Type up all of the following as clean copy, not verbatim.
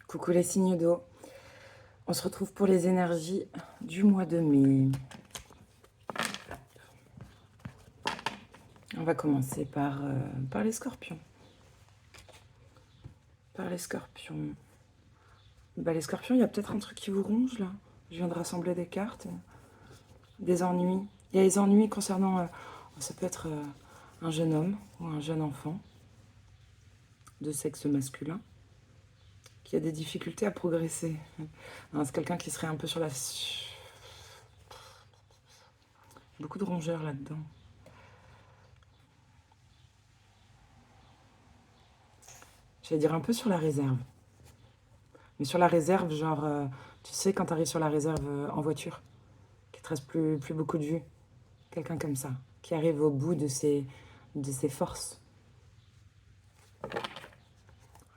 Coucou les signes d'eau. On se retrouve pour les énergies du mois de mai. On va commencer par les scorpions. Par les scorpions. Les scorpions, il y a peut-être un truc qui vous ronge là. Je viens de rassembler des cartes. Des ennuis. Il y a des ennuis concernant... ça peut être un jeune homme ou un jeune enfant de sexe masculin qui a des difficultés à progresser. C'est quelqu'un qui serait un peu sur la... Beaucoup de rongeurs là-dedans. J'allais dire un peu sur la réserve. Mais sur la réserve, genre, tu sais, quand tu arrives sur la réserve en voiture, qu'il te reste plus beaucoup de vue. Quelqu'un comme ça, qui arrive au bout de ses forces.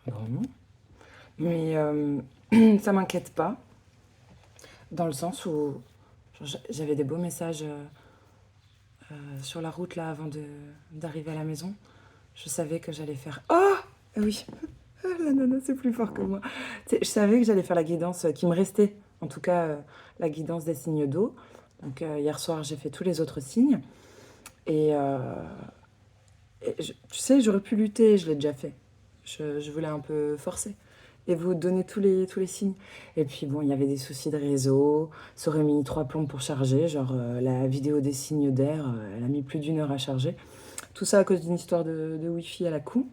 Vraiment. Mais ça m'inquiète pas, dans le sens où j'avais des beaux messages sur la route, là, avant d'arriver à la maison. Je savais que j'allais faire... Oh oui. La nana, c'est plus fort que moi. Je savais que j'allais faire la guidance qui me restait. En tout cas, la guidance des signes d'eau. Donc, hier soir, j'ai fait tous les autres signes. Et tu sais, j'aurais pu lutter, je l'ai déjà fait. Je voulais un peu forcer. Et vous donner tous les signes. Et puis, bon, il y avait des soucis de réseau. Ça aurait mis 3 plombs pour charger. Genre, la vidéo des signes d'air, elle a mis plus d'1 heure à charger. Tout ça à cause d'une histoire de Wi-Fi à la con.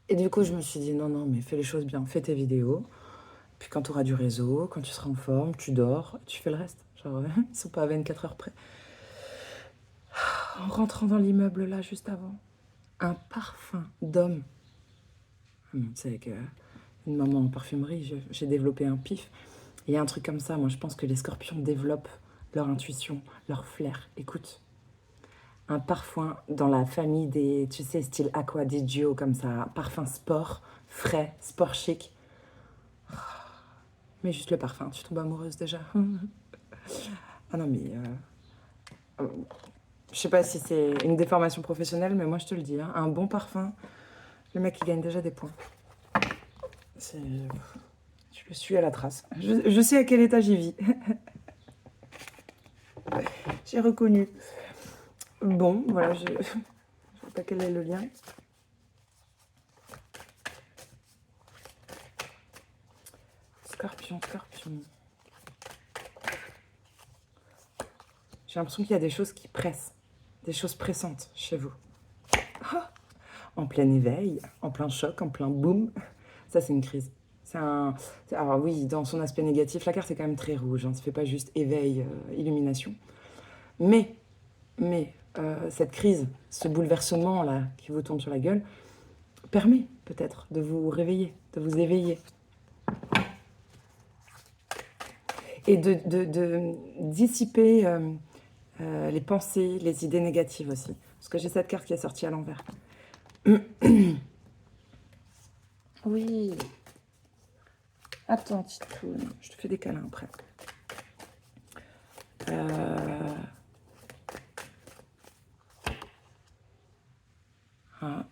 Et du coup, je me suis dit, non, mais fais les choses bien, fais tes vidéos. Puis quand tu auras du réseau, quand tu seras en forme, tu dors, tu fais le reste. Genre, ils sont pas à 24 heures près. En rentrant dans l'immeuble là, juste avant, un parfum d'homme. Tu sais que une maman en parfumerie, j'ai développé un pif. Il y a un truc comme ça, moi je pense que les scorpions développent leur intuition, leur flair. Écoute, un parfum dans la famille des, tu sais, style Aqua di Gio, comme ça, parfum sport, frais, sport chic. Mais juste le parfum, tu tombes amoureuse déjà. Ah non, mais... je sais pas si c'est une déformation professionnelle, mais moi je te le dis, hein, un bon parfum, le mec il gagne déjà des points. Je le suis à la trace. Je sais à quel état j'y vis. J'ai reconnu. Bon, voilà, je ne sais pas quel est le lien. Scorpion. J'ai l'impression qu'il y a des choses qui pressent, des choses pressantes chez vous. Oh, en plein éveil, en plein choc, en plein boom. Ça, c'est une crise. Alors oui, dans son aspect négatif, la carte est quand même très rouge. Hein, ça ne fait pas juste éveil, illumination. Mais cette crise, ce bouleversement-là qui vous tombe sur la gueule, permet peut-être de vous réveiller, de vous éveiller. Et de dissiper les pensées, les idées négatives aussi. Parce que j'ai cette carte qui est sortie à l'envers. Oui. Attends, petite poune. Je te fais des câlins après. Ah.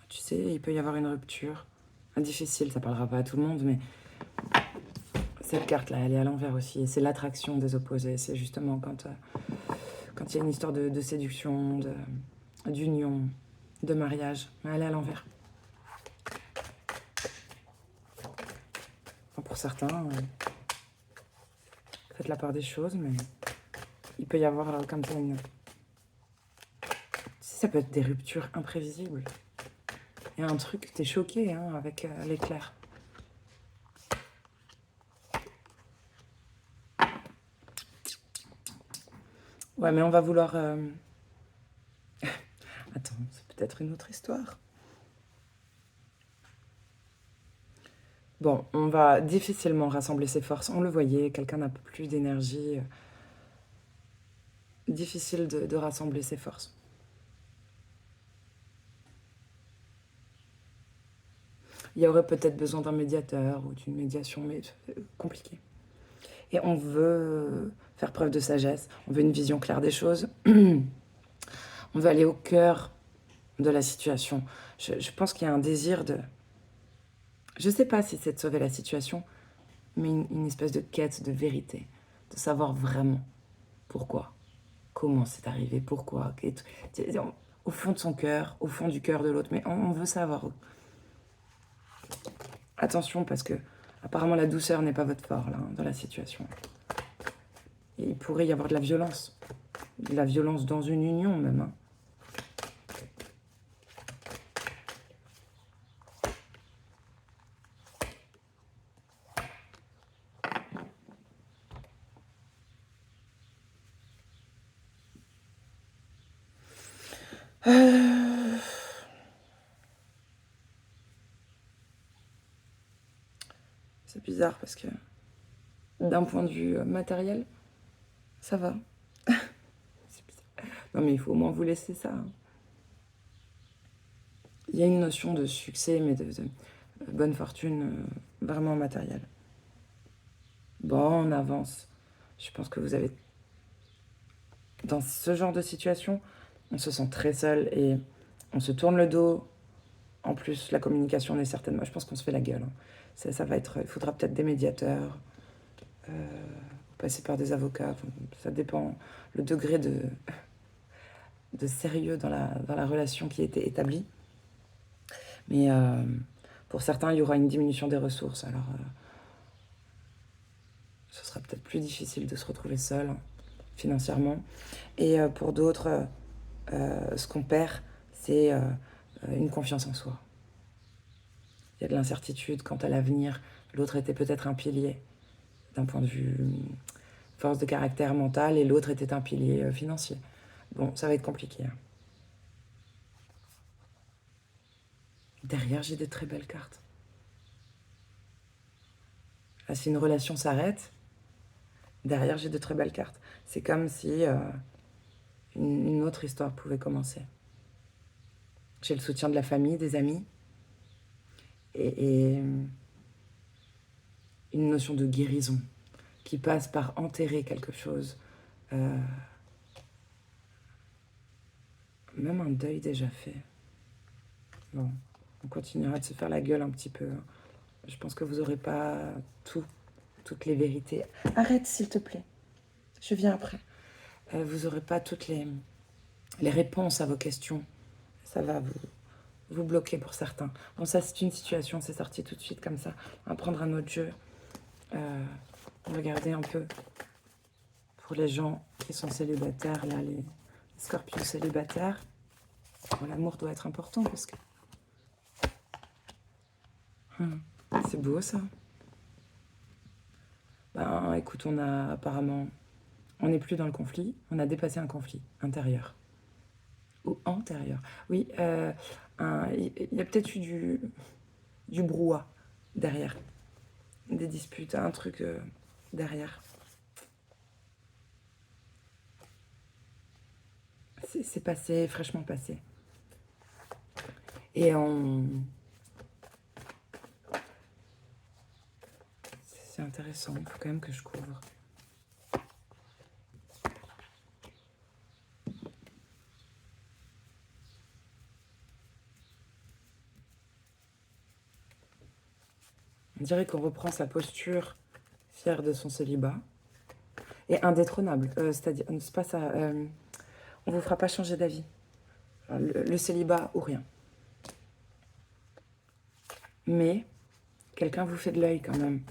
Tu sais, il peut y avoir une rupture. Difficile, ça parlera pas à tout le monde, mais cette carte-là, elle est à l'envers aussi. Et c'est l'attraction des opposés. C'est justement quand il y a une histoire de séduction, d'union, de mariage. Elle est à l'envers. Pour certains, faites la part des choses, mais il peut y avoir comme ça une... Ça peut être des ruptures imprévisibles. Il y a un truc, t'es choqué hein, avec l'éclair. Ouais, mais on va vouloir... Attends, c'est peut-être une autre histoire. Bon, on va difficilement rassembler ses forces. On le voyait, quelqu'un n'a plus d'énergie. Difficile de rassembler ses forces. Il y aurait peut-être besoin d'un médiateur ou d'une médiation, mais compliqué. Et on veut faire preuve de sagesse, on veut une vision claire des choses. On veut aller au cœur de la situation. Je pense qu'il y a un désir de... Je sais pas si c'est de sauver la situation, mais une espèce de quête de vérité, de savoir vraiment pourquoi, comment c'est arrivé, pourquoi, au fond de son cœur, au fond du cœur de l'autre, mais on veut savoir. Attention, parce que apparemment la douceur n'est pas votre fort là, dans la situation. Et il pourrait y avoir de la violence dans une union même. Hein. C'est bizarre parce que d'un point de vue matériel, ça va. C'est bizarre. Non mais il faut au moins vous laisser ça. Hein. Il y a une notion de succès, mais de bonne fortune vraiment matérielle. Bon, on avance. Je pense que vous avez... Dans ce genre de situation, on se sent très seul et on se tourne le dos. En plus, la communication n'est certainement... Je pense qu'on se fait la gueule. Hein. Ça va être... Il faudra peut-être des médiateurs, passer par des avocats. Enfin, ça dépend le degré de sérieux dans la relation qui a été établie. Mais pour certains, il y aura une diminution des ressources. Alors, ce sera peut-être plus difficile de se retrouver seul hein, financièrement. Et pour d'autres, ce qu'on perd, c'est une confiance en soi. Il y a de l'incertitude quant à l'avenir. L'autre était peut-être un pilier d'un point de vue force de caractère mental et l'autre était un pilier financier. Bon, ça va être compliqué. Hein. Derrière, j'ai des très belles cartes. Là, si une relation s'arrête, derrière, j'ai de très belles cartes. C'est comme si une autre histoire pouvait commencer. J'ai le soutien de la famille, des amis, et une notion de guérison qui passe par enterrer quelque chose. Même un deuil déjà fait. Bon, on continuera de se faire la gueule un petit peu. Je pense que vous n'aurez pas toutes les vérités. Arrête, s'il te plaît. Je viens après. Vous n'aurez pas toutes les réponses à vos questions. Ça va vous bloquer pour certains. Bon, ça, c'est une situation, c'est sorti tout de suite comme ça. On va prendre un autre jeu. Regardez un peu pour les gens qui sont célibataires, là, les scorpions célibataires. Bon, l'amour doit être important parce que... c'est beau, ça. Ben, écoute, on a apparemment... On n'est plus dans le conflit, on a dépassé un conflit intérieur. Ou antérieur. Oui, il y a peut-être eu du brouhaha derrière. Des disputes, un truc derrière. C'est passé, fraîchement passé. Et c'est intéressant, il faut quand même que je couvre. On dirait qu'on reprend sa posture fière de son célibat. Et indétrônable, c'est-à-dire, c'est pas ça, on vous fera pas changer d'avis. Le célibat ou rien. Mais quelqu'un vous fait de l'œil quand même.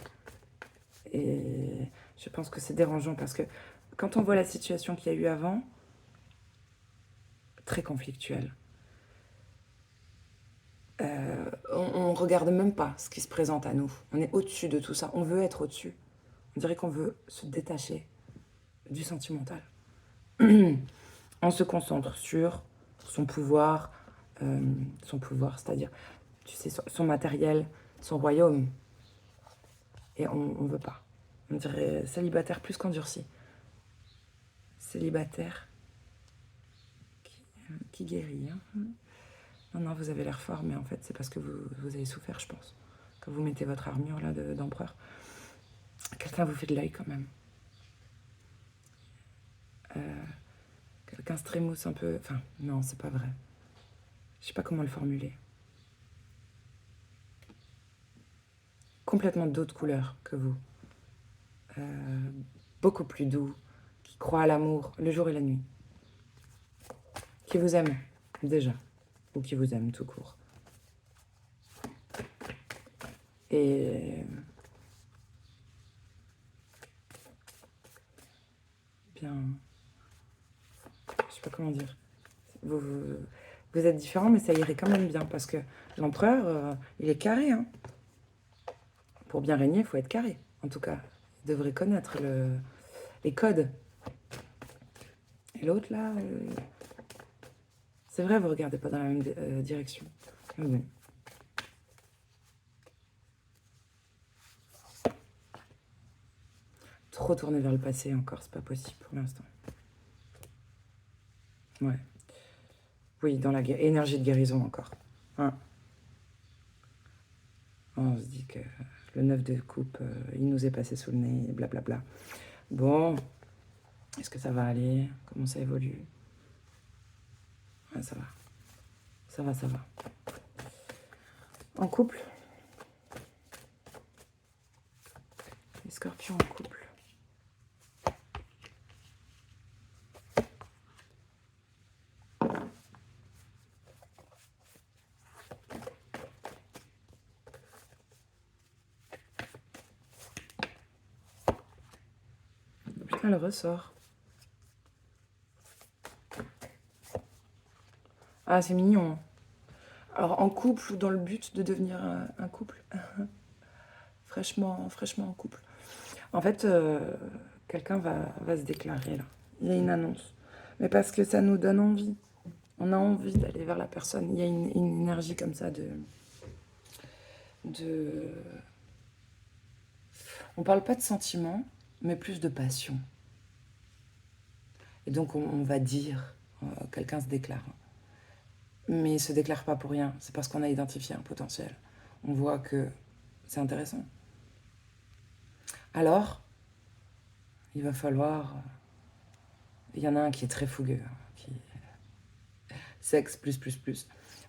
Et je pense que c'est dérangeant parce que quand on voit la situation qu'il y a eu avant, très conflictuelle, on regarde même pas ce qui se présente à nous. On est au-dessus de tout ça. On veut être au-dessus. On dirait qu'on veut se détacher du sentimental. On se concentre sur son pouvoir, c'est-à-dire, tu sais, son matériel, son royaume. Et on veut pas. On dirait célibataire plus qu'endurci. Célibataire qui guérit. Hein. Non, vous avez l'air fort, mais en fait, c'est parce que vous avez souffert, je pense. Quand vous mettez votre armure là d'empereur. Quelqu'un vous fait de l'œil quand même. Quelqu'un se trémousse un peu. Enfin, non, c'est pas vrai. Je sais pas comment le formuler. complètement d'autres couleurs que vous. Euh, Beaucoup plus doux, qui croit à l'amour le jour et la nuit. Qui vous aime, déjà. Ou qui vous aime tout court. Et... bien... je sais pas comment dire. Vous êtes différents, mais ça irait quand même bien, parce que l'empereur, il est carré, hein. Pour bien régner, il faut être carré, en tout cas. Il devrait connaître les codes. Et l'autre, là, c'est vrai, vous regardez pas dans la même direction. Mais bon. Trop tourné vers le passé encore, c'est pas possible pour l'instant. Ouais. Oui, dans la énergie de guérison encore. Hein. On se dit que le 9 de coupe, il nous est passé sous le nez, blablabla. Bon, est-ce que ça va aller? Comment ça évolue? Ouais, ça va. Ça va, ça va. En couple? Les scorpions en couple. Putain, le ressort. Ah, c'est mignon. Alors, en couple ou dans le but de devenir un couple? fraîchement en couple. En fait, quelqu'un va se déclarer là. Il y a une annonce. Mais parce que ça nous donne envie. On a envie d'aller vers la personne. Il y a une énergie comme ça de... On parle pas de sentiments, mais plus de passion. Et donc on va dire, quelqu'un se déclare. Mais il se déclare pas pour rien. C'est parce qu'on a identifié un potentiel. On voit que c'est intéressant. Alors, il va falloir... Il y en a un qui est très fougueux, qui... Sexe, plus.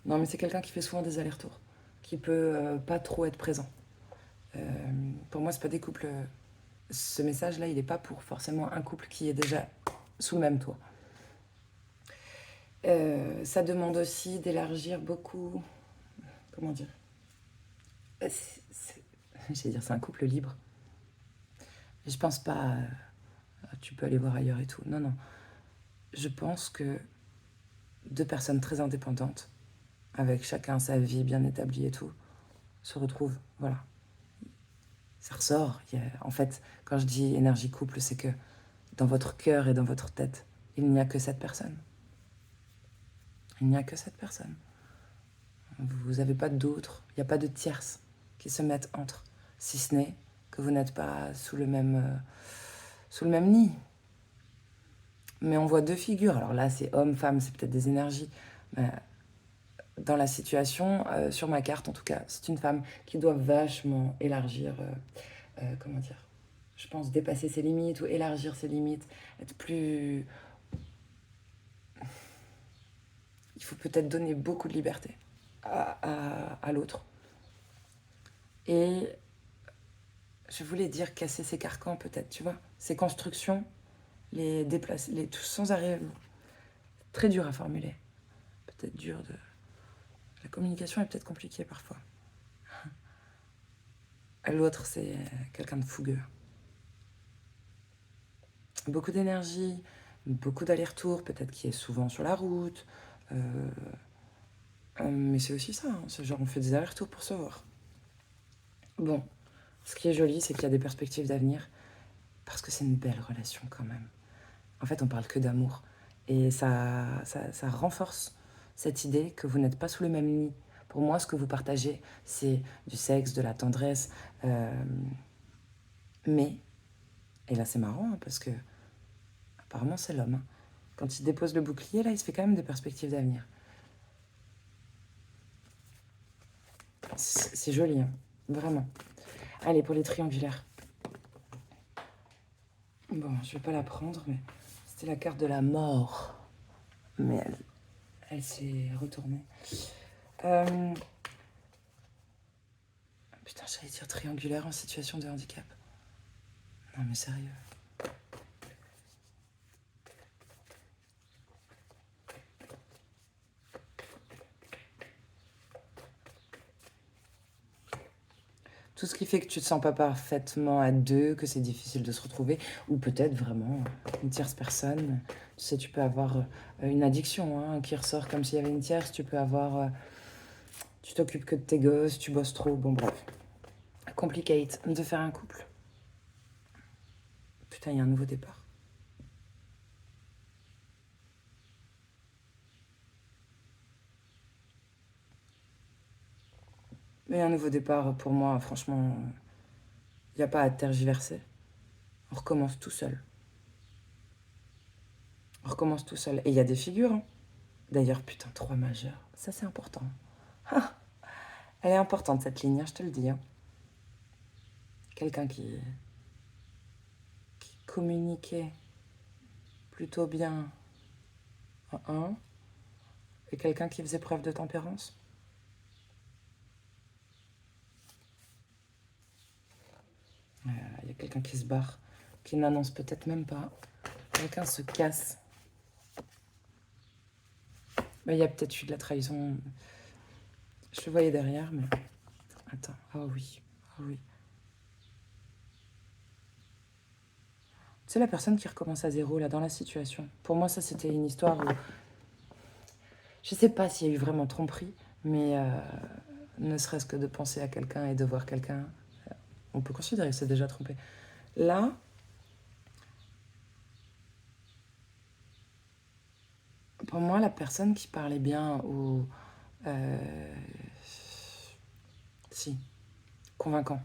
Non, mais c'est quelqu'un qui fait souvent des allers-retours, qui peut pas trop être présent. Pour moi, c'est pas des couples... Ce message-là, il n'est pas pour forcément un couple qui est déjà sous le même toit. Ça demande aussi d'élargir beaucoup... Comment dire? J'allais dire, c'est un couple libre. Je pense pas... tu peux aller voir ailleurs et tout. Non. Je pense que 2 personnes très indépendantes, avec chacun sa vie bien établie et tout, se retrouvent. Voilà. Ça ressort. En fait, quand je dis énergie couple, c'est que dans votre cœur et dans votre tête, il n'y a que cette personne. Il n'y a que cette personne. Vous n'avez pas d'autres. Il n'y a pas de tierces qui se mettent entre. Si ce n'est que vous n'êtes pas sous le même nid. Mais on voit 2 figures. Alors là, c'est homme, femme, c'est peut-être des énergies. Mais dans la situation, sur ma carte en tout cas, c'est une femme qui doit vachement élargir, comment dire, je pense dépasser ses limites ou élargir ses limites, être plus... Il faut peut-être donner beaucoup de liberté à l'autre. Et je voulais dire casser ses carcans peut-être, tu vois, ses constructions, les déplacer, les tout sans arrêt, très dur à formuler, peut-être dur de... La communication est peut-être compliquée parfois. L'autre, c'est quelqu'un de fougueux. Beaucoup d'énergie, beaucoup d'allers-retours, peut-être qui est souvent sur la route. Mais c'est aussi ça, hein, c'est genre on fait des allers-retours pour se voir. Bon, ce qui est joli, c'est qu'il y a des perspectives d'avenir, parce que c'est une belle relation quand même. En fait, on parle que d'amour. Et ça renforce cette idée que vous n'êtes pas sous le même nid. Pour moi, ce que vous partagez, c'est du sexe, de la tendresse. Mais, et là c'est marrant, hein, parce que apparemment c'est l'homme. Hein. Quand il dépose le bouclier, là, il se fait quand même des perspectives d'avenir. C'est joli, hein, vraiment. Allez, pour les triangulaires. Bon, je vais pas la prendre, mais c'était la carte de la mort. Mais elle s'est retournée. Putain, j'allais dire triangulaire en situation de handicap. Non mais sérieux. Tout ce qui fait que tu te sens pas parfaitement à deux, que c'est difficile de se retrouver, ou peut-être vraiment une tierce personne. Tu sais, tu peux avoir une addiction hein, qui ressort comme s'il y avait une tierce. Tu peux avoir... tu t'occupes que de tes gosses, tu bosses trop. Bon, bref. Complicate de faire un couple. Putain, il y a un nouveau départ. Mais un nouveau départ, pour moi, franchement, il n'y a pas à tergiverser. On recommence tout seul. On recommence tout seul. Et il y a des figures. Hein. D'ailleurs, putain, 3 majeurs. Ça, c'est important. Ah, elle est importante, cette ligne, hein, je te le dis. Hein. Quelqu'un qui communiquait plutôt bien en un, et quelqu'un qui faisait preuve de tempérance. Il y a quelqu'un qui se barre, qui n'annonce peut-être même pas. Quelqu'un se casse. Mais il y a peut-être eu de la trahison. Je le voyais derrière, mais... Attends, oh oui, oh oui. Tu sais, la personne qui recommence à zéro, là, dans la situation. Pour moi, ça, c'était une histoire où... Je sais pas s'il y a eu vraiment tromperie, mais ne serait-ce que de penser à quelqu'un et de voir quelqu'un, on peut considérer que c'est déjà trompé. Là, pour moi, la personne qui parlait bien ou... si, convaincant.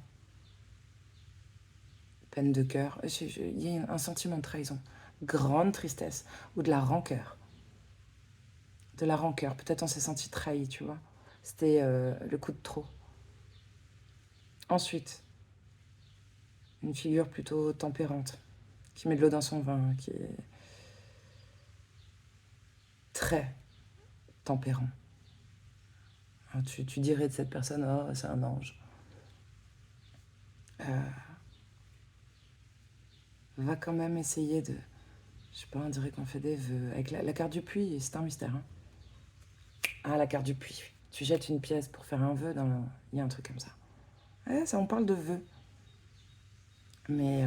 Peine de cœur. Il y a un sentiment de trahison. Grande tristesse. Ou de la rancœur. De la rancœur. Peut-être on s'est senti trahi, tu vois. C'était le coup de trop. Ensuite, une figure plutôt tempérante. Qui met de l'eau dans son vin. Qui est très tempérant. Alors, tu dirais de cette personne, oh, c'est un ange. Va quand même essayer de... Je sais pas, on dirait qu'on fait des vœux. Avec la carte du puits, c'est un mystère. Hein. Ah, la carte du puits. Tu jettes une pièce pour faire un vœu dans le... Il y a un truc comme ça. Ouais, ça, on parle de vœux. Mais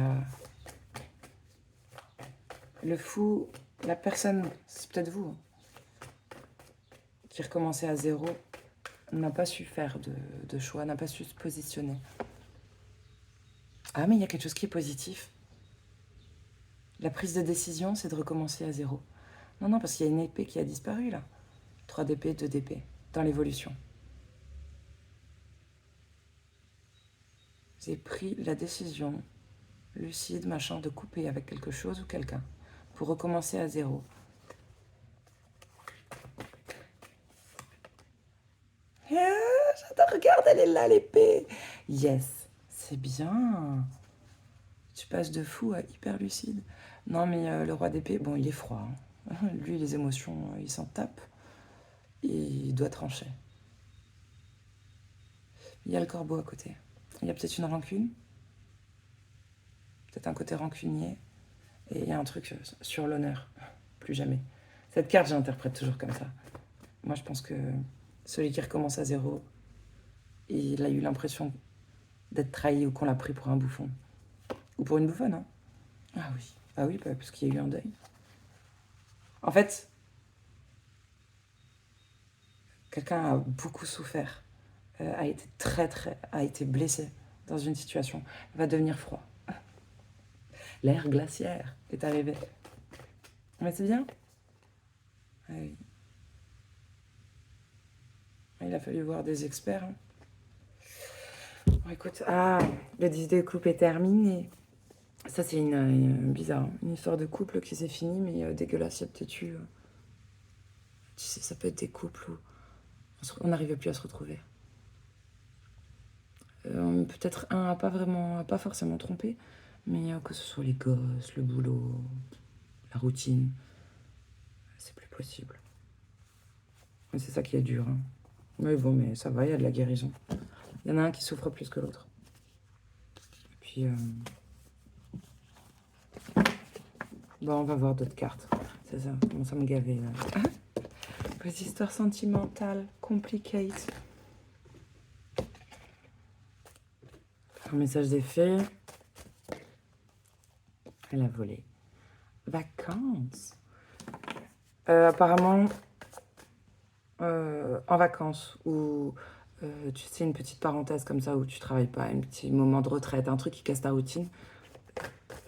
le fou, la personne, c'est peut-être vous, hein, qui recommençait à zéro, n'a pas su faire de choix, n'a pas su se positionner. Ah, mais il y a quelque chose qui est positif. La prise de décision, c'est de recommencer à zéro. Non, non, parce qu'il y a une épée qui a disparu, là. 3 d'épée, 2 d'épée, dans l'évolution. J'ai pris la décision, lucide, machin, de couper avec quelque chose ou quelqu'un, pour recommencer à zéro. J'adore, regarde, elle est là, l'épée. Yes, c'est bien. Tu passes de fou à hyper lucide. Non, mais le roi d'épée, bon, il est froid. Hein. Lui, les émotions, il s'en tape. Et il doit trancher. Il y a le corbeau à côté. Il y a peut-être une rancune. Peut-être un côté rancunier. Et il y a un truc sur l'honneur. Plus jamais. Cette carte, j'interprète toujours comme ça. Moi, je pense que celui qui recommence à zéro, il a eu l'impression d'être trahi ou qu'on l'a pris pour un bouffon. Ou pour une bouffonne, hein. Ah oui. Ah oui, parce qu'il y a eu un deuil. En fait, quelqu'un a beaucoup souffert, a été a été blessé dans une situation, va devenir froid. L'ère glaciaire est arrivé. Mais c'est bien. Ah oui. Il a fallu voir des experts. Hein. Bon, écoute, le 10 de couple est terminé. Ça, c'est une bizarre, hein. Une histoire de couple qui s'est finie, mais dégueulasse, il y a peut-être eu... tu sais, ça peut être des couples où on n'arrivait plus à se retrouver. Peut-être un a pas forcément trompé, mais que ce soit les gosses, le boulot, la routine, c'est plus possible. Mais c'est ça qui est dur. Hein. Mais bon, mais ça va, il y a de la guérison. Il y en a un qui souffre plus que l'autre. Et puis, bon, on va voir d'autres cartes. C'est ça, commence à me gaver. Là. Vos histoires sentimentales, complicated. Un message des fées. Elle a volé. Vacances. Apparemment, en vacances, ou tu sais, une petite parenthèse comme ça où tu travailles pas, un petit moment de retraite, un truc qui casse ta routine.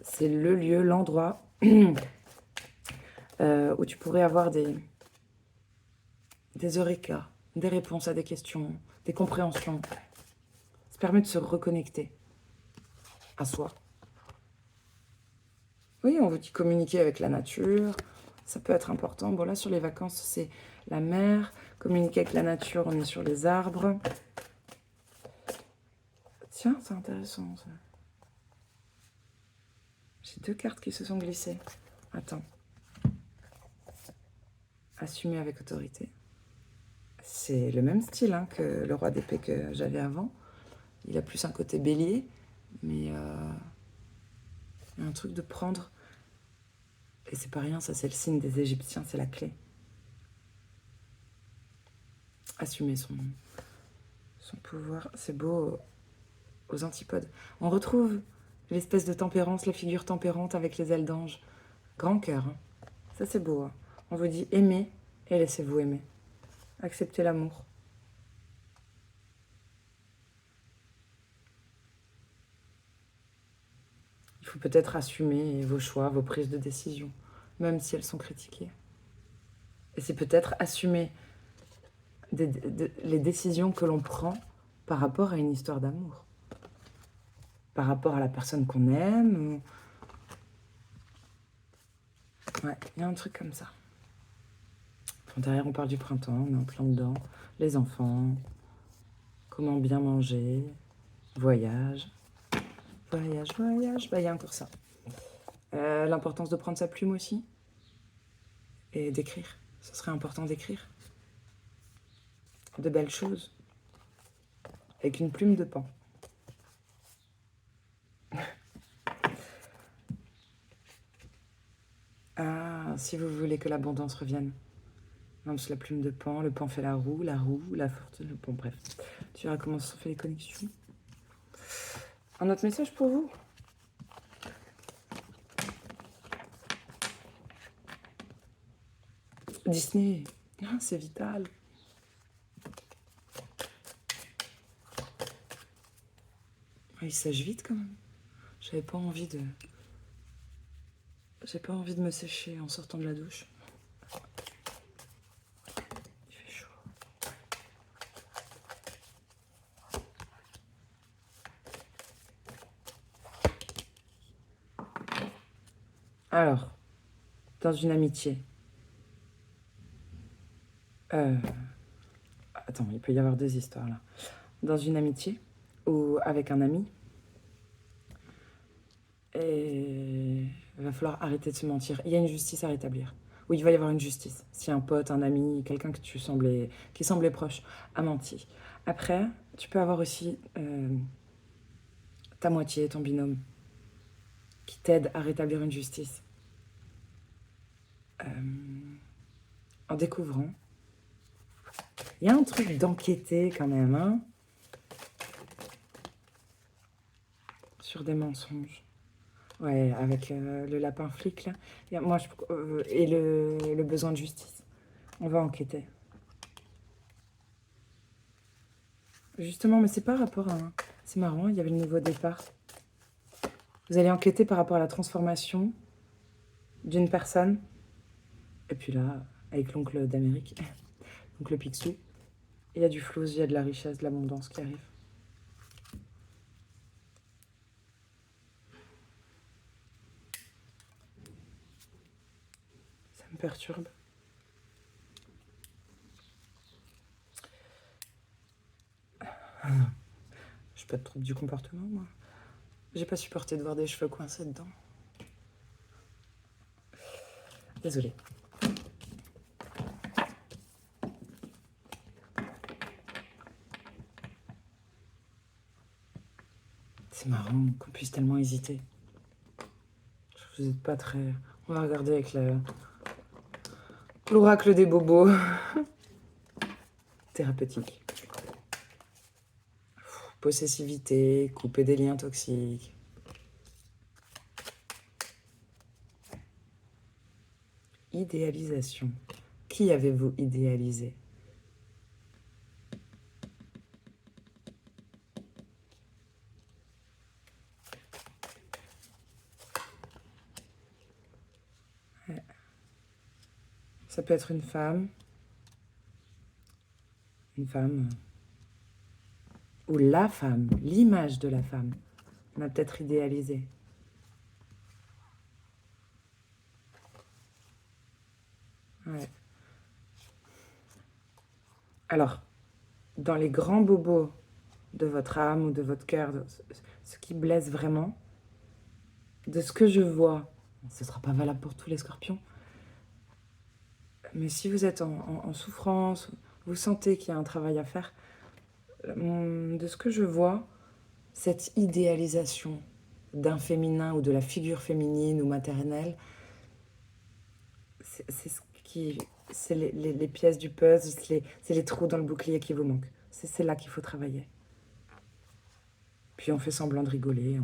C'est le lieu, l'endroit où tu pourrais avoir des eureka, des réponses à des questions, des compréhensions. Ça permet de se reconnecter à soi. Oui, on vous dit communiquer avec la nature, ça peut être important. Bon, là, sur les vacances, c'est la mer. Communiquer avec la nature, on est sur les arbres. Tiens, c'est intéressant, ça. J'ai 2 cartes qui se sont glissées. Attends. Assumer avec autorité. C'est le même style hein, que le roi d'épée que j'avais avant. Il a plus un côté bélier, mais il y a un truc de prendre. Et c'est pas rien, ça c'est le signe des Égyptiens, c'est la clé. Assumer son pouvoir, c'est beau aux antipodes. On retrouve l'espèce de tempérance, la figure tempérante avec les ailes d'ange. Grand cœur, hein. Ça c'est beau. Hein. On vous dit aimez et laissez-vous aimer. Acceptez l'amour. Il faut peut-être assumer vos choix, vos prises de décision, même si elles sont critiquées. Et c'est peut-être assumer les décisions que l'on prend par rapport à une histoire d'amour. Par rapport à la personne qu'on aime. Ouais, il y a un truc comme ça. Enfin, derrière, on parle du printemps, on est en plein dedans. Les enfants, comment bien manger, voyage. Voyage, voyage. Bah, il y a encore ça. L'importance de prendre sa plume aussi. Et d'écrire. Ce serait important d'écrire. De belles choses. Avec une plume de pan. Ah, si vous voulez que l'abondance revienne. Lance la plume de pan, le pan fait la roue, la fortune, le pan, bref. Tu verras comment se fait les connexions. Un autre message pour vous? Disney, ah, c'est vital. Il sèche vite quand même. J'ai pas envie de me sécher en sortant de la douche. Il fait chaud. Alors, dans une amitié. Attends, il peut y avoir 2 histoires là. Dans une amitié ou avec un ami. Et il va falloir arrêter de se mentir. Il y a une justice à rétablir. Oui, il va y avoir une justice. Si un pote, un ami, quelqu'un que qui semblait proche, a menti. Après, tu peux avoir aussi ta moitié, ton binôme, qui t'aide à rétablir une justice. En découvrant. Il y a un truc d'enquêter quand même, hein, sur des mensonges. Ouais, avec le lapin flic, là. Et le besoin de justice. On va enquêter. Justement, mais c'est pas rapport à... C'est marrant, il y avait le nouveau départ. Vous allez enquêter par rapport à la transformation d'une personne. Et puis là, avec l'oncle d'Amérique, donc le Picsou, il y a du flou, il y a de la richesse, de l'abondance qui arrive. Ça me perturbe. Je suis pas de trouble du comportement, moi. J'ai pas supporté de voir des cheveux coincés dedans. Désolée. C'est marrant qu'on puisse tellement hésiter. Vous n'êtes pas très... On va regarder avec l'oracle des bobos. Thérapeutique. Possessivité, couper des liens toxiques. Idéalisation. Qui avez-vous idéalisé? Ouais. Ça peut être une femme. Ou la femme, l'image de la femme. On a peut-être idéalisé. Ouais. Alors, dans les grands bobos de votre âme ou de votre cœur, ce qui blesse vraiment, de ce que je vois, ce ne sera pas valable pour tous les scorpions, mais si vous êtes en souffrance, vous sentez qu'il y a un travail à faire, de ce que je vois, cette idéalisation d'un féminin ou de la figure féminine ou maternelle, c'est les pièces du puzzle, c'est les trous dans le bouclier qui vous manquent. C'est là qu'il faut travailler. Puis on fait semblant de rigoler,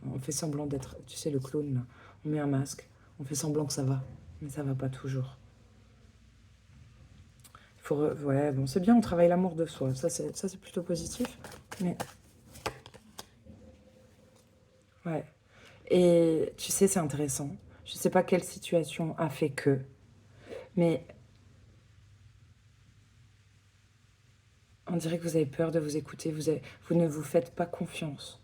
on fait semblant d'être, tu sais, le clown, là. On met un masque, on fait semblant que ça va, mais ça va pas toujours. Ouais, bon, c'est bien, on travaille l'amour de soi, ça c'est plutôt positif, mais... Ouais. Et tu sais, c'est intéressant. Je sais pas quelle situation a fait que, mais on dirait que vous avez peur de vous écouter, vous ne vous faites pas confiance.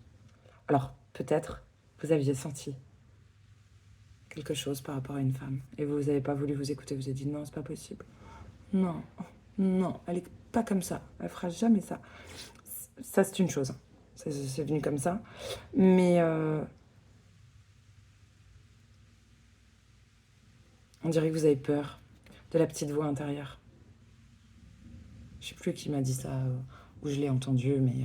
Alors, peut-être, vous aviez senti quelque chose par rapport à une femme, et vous n'avez pas voulu vous écouter, vous avez dit non, c'est pas possible. Non, non, elle est pas comme ça, elle fera jamais ça. Ça, c'est une chose, c'est venu comme ça, mais on dirait que vous avez peur de la petite voix intérieure. Je sais plus qui m'a dit ça, où je l'ai entendu, mais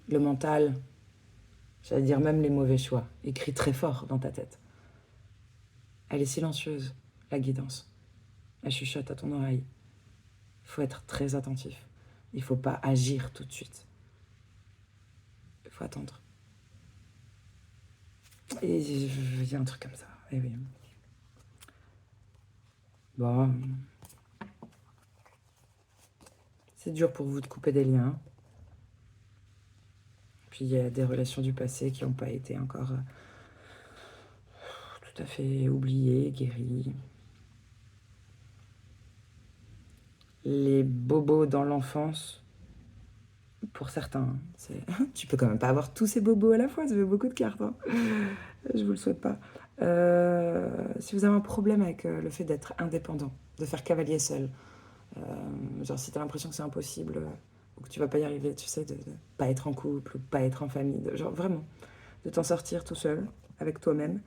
le mental, j'allais dire même les mauvais choix, écrit très fort dans ta tête. Elle est silencieuse, la guidance. Elle chuchote à ton oreille. Il faut être très attentif. Il ne faut pas agir tout de suite. Il faut attendre. Et il y a un truc comme ça. Et oui. Bon. C'est dur pour vous de couper des liens. Puis il y a des relations du passé qui n'ont pas été encore tout à fait oubliées, guéries. Les bobos dans l'enfance, pour certains, tu peux quand même pas avoir tous ces bobos à la fois, ça fait beaucoup de cartes. Hein. Je vous le souhaite pas. Si vous avez un problème avec le fait d'être indépendant, de faire cavalier seul, genre si tu as l'impression que c'est impossible ou que tu vas pas y arriver, tu sais, de pas être en couple ou pas être en famille, genre vraiment, de t'en sortir tout seul, avec toi-même,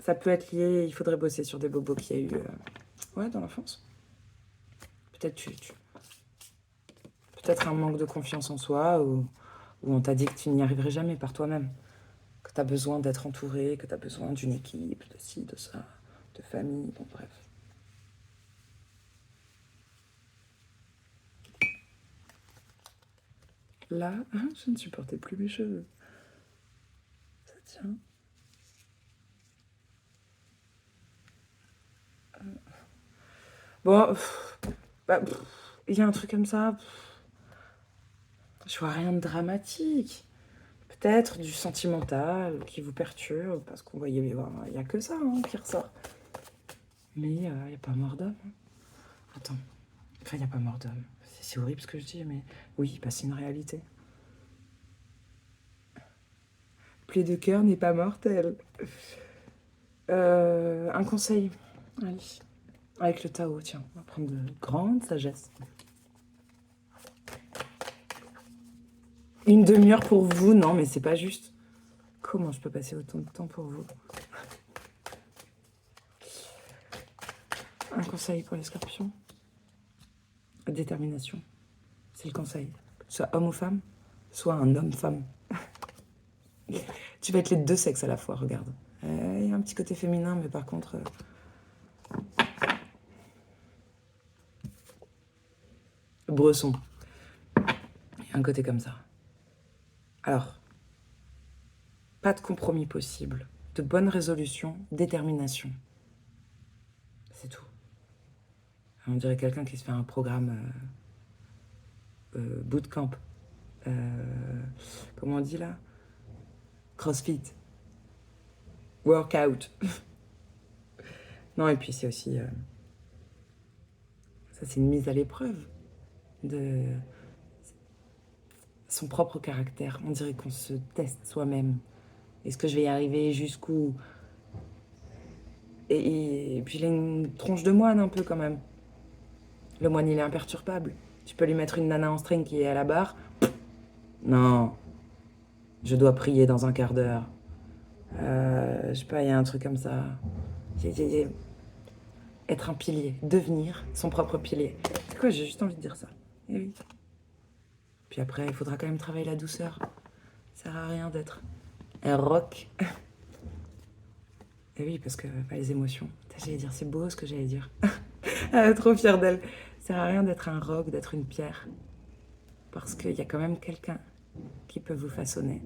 ça peut être lié, il faudrait bosser sur des bobos qu'il y a eu ouais, dans l'enfance. Peut-être peut-être un manque de confiance en soi ou on t'a dit que tu n'y arriverais jamais par toi-même, que tu as besoin d'être entouré, que tu as besoin d'une équipe, de ci, de ça, de famille, bon bref. Là, je ne supportais plus mes cheveux. Ça tient. Bon, il y a un truc comme ça. Je vois rien de dramatique. Peut-être du sentimental qui vous perturbe, parce qu'on voyait, il n'y a que ça qui ressort. Mais il n'y a pas mort d'homme. Attends, enfin, il n'y a pas mort d'homme. C'est horrible ce que je dis, mais oui, bah, c'est une réalité. Plaie de cœur n'est pas mortel. Un conseil, allez. Avec le Tao, tiens, on va prendre de grande sagesse. Une demi-heure pour vous, non, mais c'est pas juste. Comment je peux passer autant de temps pour vous? Un conseil pour les scorpions. Détermination. C'est le conseil. Que tu sois homme ou femme, soit un homme-femme. Tu vas être les deux sexes à la fois, regarde. Il y a un petit côté féminin, mais par contre... Bresson. Il y a un côté comme ça. Alors, pas de compromis possible. De bonnes résolutions, détermination. C'est tout. On dirait quelqu'un qui se fait un programme bootcamp. Comment on dit là? CrossFit. Workout. Non, et puis c'est aussi... ça, c'est une mise à l'épreuve de son propre caractère. On dirait qu'on se teste soi-même. Est-ce que je vais y arriver jusqu'où? Et puis il a une tronche de moine un peu quand même. Le moine, il est imperturbable. Tu peux lui mettre une nana en string qui est à la barre. Non, je dois prier dans un quart d'heure. Je sais pas, il y a un truc comme ça. Être un pilier, devenir son propre pilier. C'est quoi, j'ai juste envie de dire ça. Et oui. Puis après, il faudra quand même travailler la douceur. Ça sert à rien d'être un rock. Et oui, parce que pas les émotions. J'allais dire, c'est beau ce que j'allais dire. Trop fière d'elle. Ça sert à rien d'être un roc, d'être une pierre. Parce qu'il y a quand même quelqu'un qui peut vous façonner.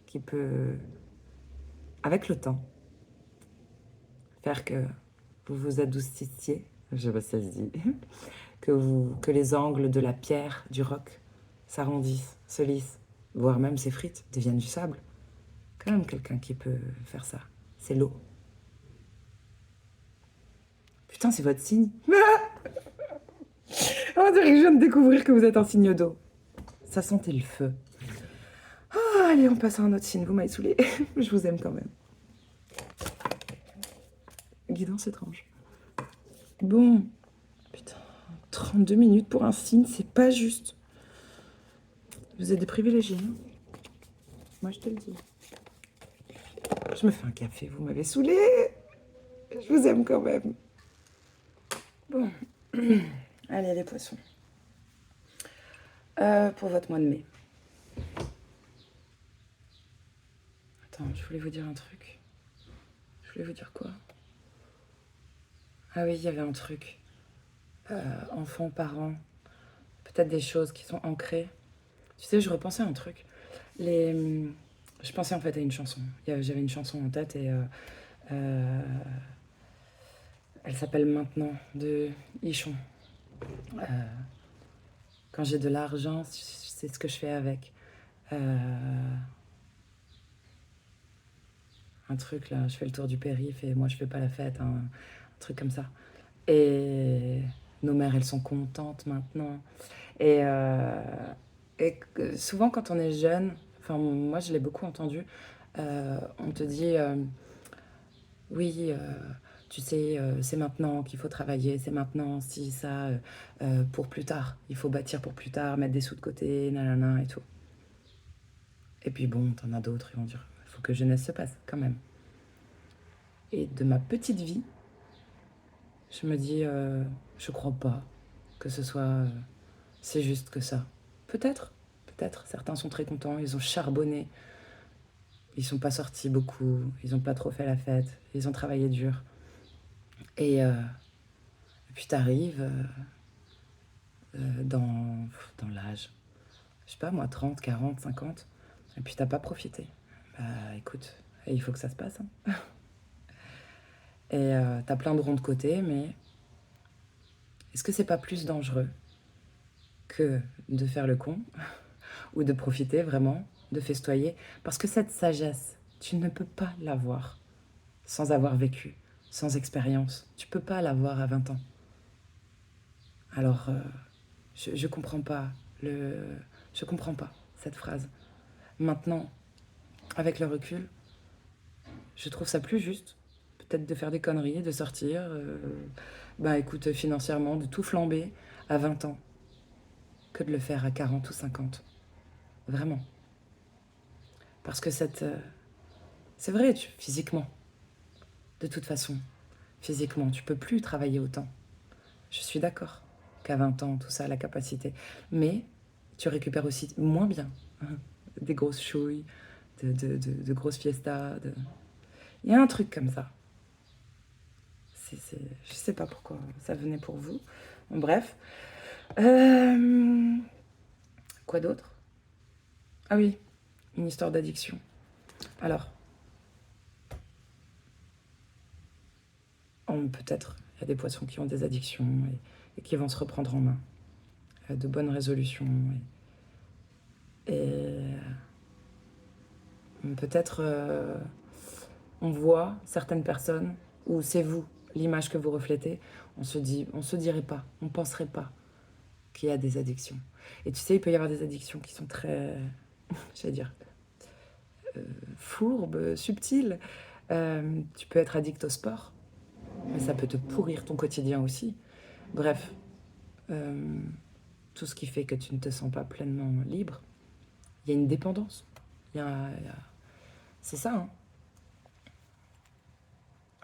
Qui peut, avec le temps, faire que vous vous adoucissiez. Je sais pas si ça se dit. Que les angles de la pierre, du roc, s'arrondissent, se lissent, voire même s'effritent, deviennent du sable. Quand même quelqu'un qui peut faire ça. C'est l'eau. Putain, c'est votre signe. On dirait que je viens de découvrir que vous êtes un signe d'eau. Ça sentait le feu. Oh, allez, on passe à un autre signe. Vous m'avez saoulé. Je vous aime quand même. Guidance étrange. Bon. Putain, 32 minutes pour un signe, c'est pas juste. Vous êtes des privilégiés, hein. Moi, je te le dis. Je me fais un café, vous m'avez saoulé. Je vous aime quand même. Bon. Allez, les poissons. Pour votre mois de mai. Attends, je voulais vous dire un truc. Je voulais vous dire quoi? Ah oui, il y avait un truc. Enfants, parents, peut-être des choses qui sont ancrées. Tu sais, je repensais à un truc. Je pensais en fait à une chanson. J'avais une chanson en tête et elle s'appelle Maintenant de Ichon. Quand j'ai de l'argent, c'est ce que je fais avec. Un truc là, je fais le tour du périph' et moi je fais pas la fête, hein, un truc comme ça. Et nos mères, elles sont contentes maintenant. Et, souvent, quand on est jeune, enfin, moi, je l'ai beaucoup entendu, on te dit, oui, tu sais, c'est maintenant qu'il faut travailler, c'est maintenant, si, ça, pour plus tard. Il faut bâtir pour plus tard, mettre des sous de côté, nanana et tout. Et puis bon, t'en as d'autres, ils vont dire, il faut que jeunesse se passe, quand même. Et de ma petite vie, je me dis, je crois pas que ce soit c'est juste que ça. Peut-être, peut-être. Certains sont très contents, ils ont charbonné. Ils sont pas sortis beaucoup, ils ont pas trop fait la fête, ils ont travaillé dur. Et puis t'arrives dans l'âge, je sais pas moi, 30, 40, 50, et puis t'as pas profité. Bah écoute, il faut que ça se passe, hein. Et t'as plein de ronds de côté, mais est-ce que c'est pas plus dangereux que de faire le con ou de profiter vraiment, de festoyer? Parce que cette sagesse, tu ne peux pas l'avoir sans avoir vécu, sans expérience. Tu peux pas l'avoir à 20 ans. Alors, je comprends pas je comprends pas cette phrase. Maintenant, avec le recul, je trouve ça plus juste, peut-être de faire des conneries, de sortir, bah écoute, financièrement, de tout flamber à 20 ans, que de le faire à 40 ou 50. Vraiment. Parce que c'est vrai, physiquement, de toute façon, physiquement, tu peux plus travailler autant. Je suis d'accord qu'à 20 ans, tout ça, la capacité. Mais tu récupères aussi moins bien des grosses chouilles, de grosses fiestas. Il y a un truc comme ça. Je sais pas pourquoi ça venait pour vous. Bon, bref. Quoi d'autre? Ah oui, une histoire d'addiction. Alors, peut-être, il y a des poissons qui ont des addictions et qui vont se reprendre en main. De bonnes résolutions. Et peut-être on voit certaines personnes, ou c'est vous, l'image que vous reflétez, on se dirait pas, on penserait pas qu'il y a des addictions. Et tu sais, il peut y avoir des addictions qui sont très, j'allais dire, fourbes, subtiles. Tu peux être addict au sport, mais ça peut te pourrir ton quotidien aussi. Bref, tout ce qui fait que tu ne te sens pas pleinement libre, il y a une dépendance. C'est ça, hein.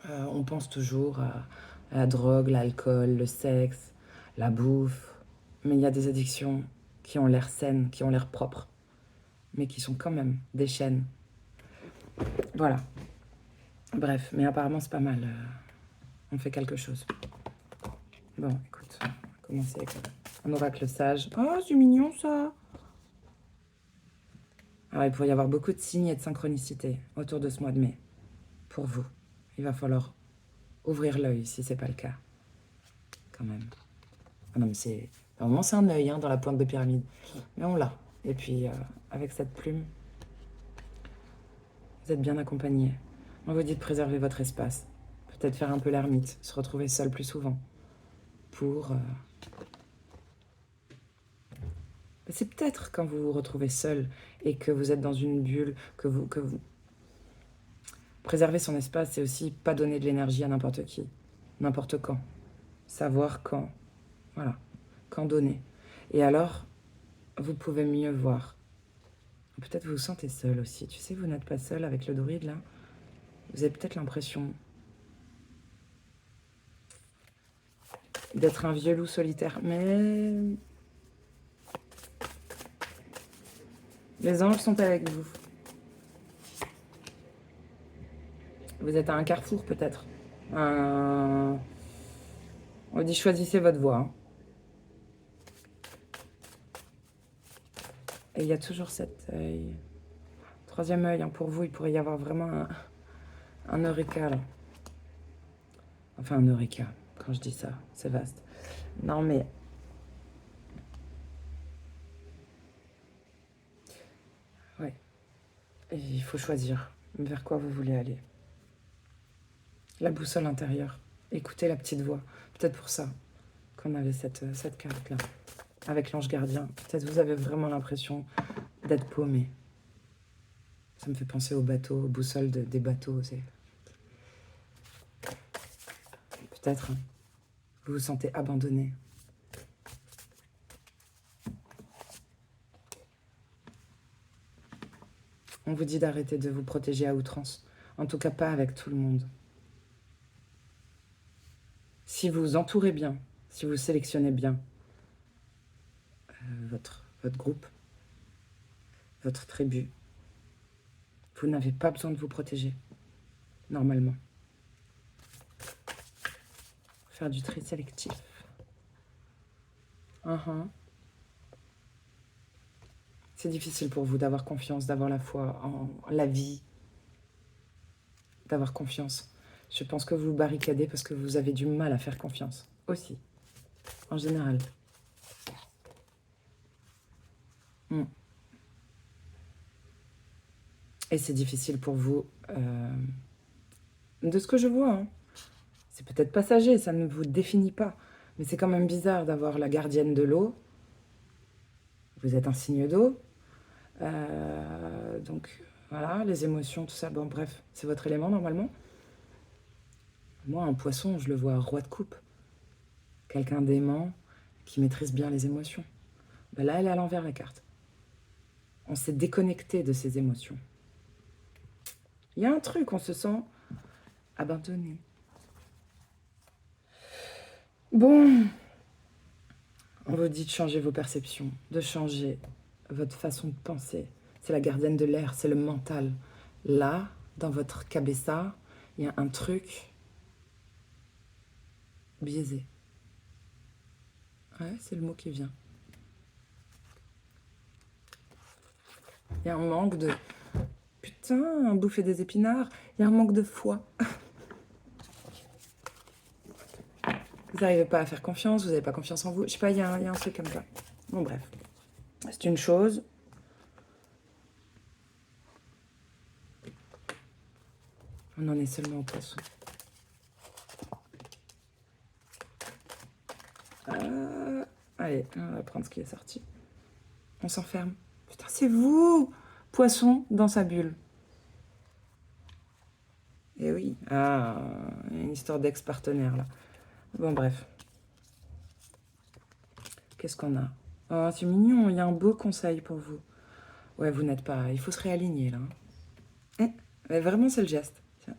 On pense toujours à la drogue, l'alcool, le sexe, la bouffe. Mais il y a des addictions qui ont l'air saines, qui ont l'air propres, mais qui sont quand même des chaînes. Voilà. Bref, mais apparemment c'est pas mal. On fait quelque chose. Bon, écoute, on va commencer avec un oracle sage. Oh, c'est mignon ça! Alors, il pourrait y avoir beaucoup de signes et de synchronicité autour de ce mois de mai. Pour vous, il va falloir ouvrir l'œil si c'est pas le cas. Quand même. Ah non, mais c'est... Normalement, c'est un œil hein, dans la pointe de pyramide. Mais on l'a. Et puis, avec cette plume, vous êtes bien accompagné. On vous dit de préserver votre espace. Peut-être faire un peu l'ermite, se retrouver seul plus souvent. Pour... C'est peut-être quand vous vous retrouvez seul et que vous êtes dans une bulle, que vous... Préserver son espace, c'est aussi pas donner de l'énergie à n'importe qui, n'importe quand. Savoir quand. Voilà. Quand donner. Et alors, vous pouvez mieux voir. Peut-être vous vous sentez seul aussi. Tu sais, vous n'êtes pas seul avec le druide, là. Vous avez peut-être l'impression d'être un vieux loup solitaire. Mais les anges sont avec vous. Vous êtes à un carrefour, peut-être. On dit choisissez votre voie. Hein. Et il y a toujours cet œil. Troisième œil, hein, pour vous, il pourrait y avoir vraiment un eureka, là. Enfin, un eureka, quand je dis ça, c'est vaste. Non, mais... Ouais. Et il faut choisir vers quoi vous voulez aller. La boussole intérieure. Écoutez la petite voix. Peut-être pour ça qu'on avait cette carte-là. Avec l'ange gardien. Peut-être vous avez vraiment l'impression d'être paumé. Ça me fait penser aux bateaux, aux boussoles des bateaux. Peut-être hein, vous vous sentez abandonné. On vous dit d'arrêter de vous protéger à outrance. En tout cas, pas avec tout le monde. Si vous vous entourez bien, si vous sélectionnez bien votre groupe, votre tribu, vous n'avez pas besoin de vous protéger, normalement. Faire du tri sélectif. C'est difficile pour vous d'avoir confiance, d'avoir la foi en la vie, d'avoir confiance. Je pense que vous vous barricadez parce que vous avez du mal à faire confiance, aussi, en général. Et c'est difficile pour vous, de ce que je vois, hein. C'est peut-être passager, ça ne vous définit pas. Mais c'est quand même bizarre d'avoir la gardienne de l'eau. Vous êtes un signe d'eau. Donc, voilà, les émotions, tout ça. Bon, bref, c'est votre élément, normalement. Moi, un poisson, je le vois roi de coupe. Quelqu'un d'aimant, qui maîtrise bien les émotions. Ben là, elle est à l'envers, la carte. On s'est déconnecté de ses émotions. Il y a un truc, on se sent abandonné. Bon, On vous dit de changer vos perceptions, de changer votre façon de penser. C'est la gardienne de l'air, c'est le mental. Là, dans votre cabessa, il y a un truc biaisé. Ouais, c'est le mot qui vient. Il y a un manque de... Putain, bouffer des épinards. Il y a un manque de foi. Vous n'arrivez pas à faire confiance, vous n'avez pas confiance en vous. Je sais pas, il y a un truc comme ça. Bon, bref. C'est une chose. On en est seulement au poisson. Allez, on va prendre ce qui est sorti. On s'enferme. Putain, c'est vous! Poisson dans sa bulle. Eh oui. Ah, une histoire d'ex-partenaire, là. Bon, bref. Qu'est-ce qu'on a? Oh, c'est mignon, il y a un beau conseil pour vous. Ouais, vous n'êtes pas... Il faut se réaligner, là. Mais vraiment, c'est le geste. Tiens.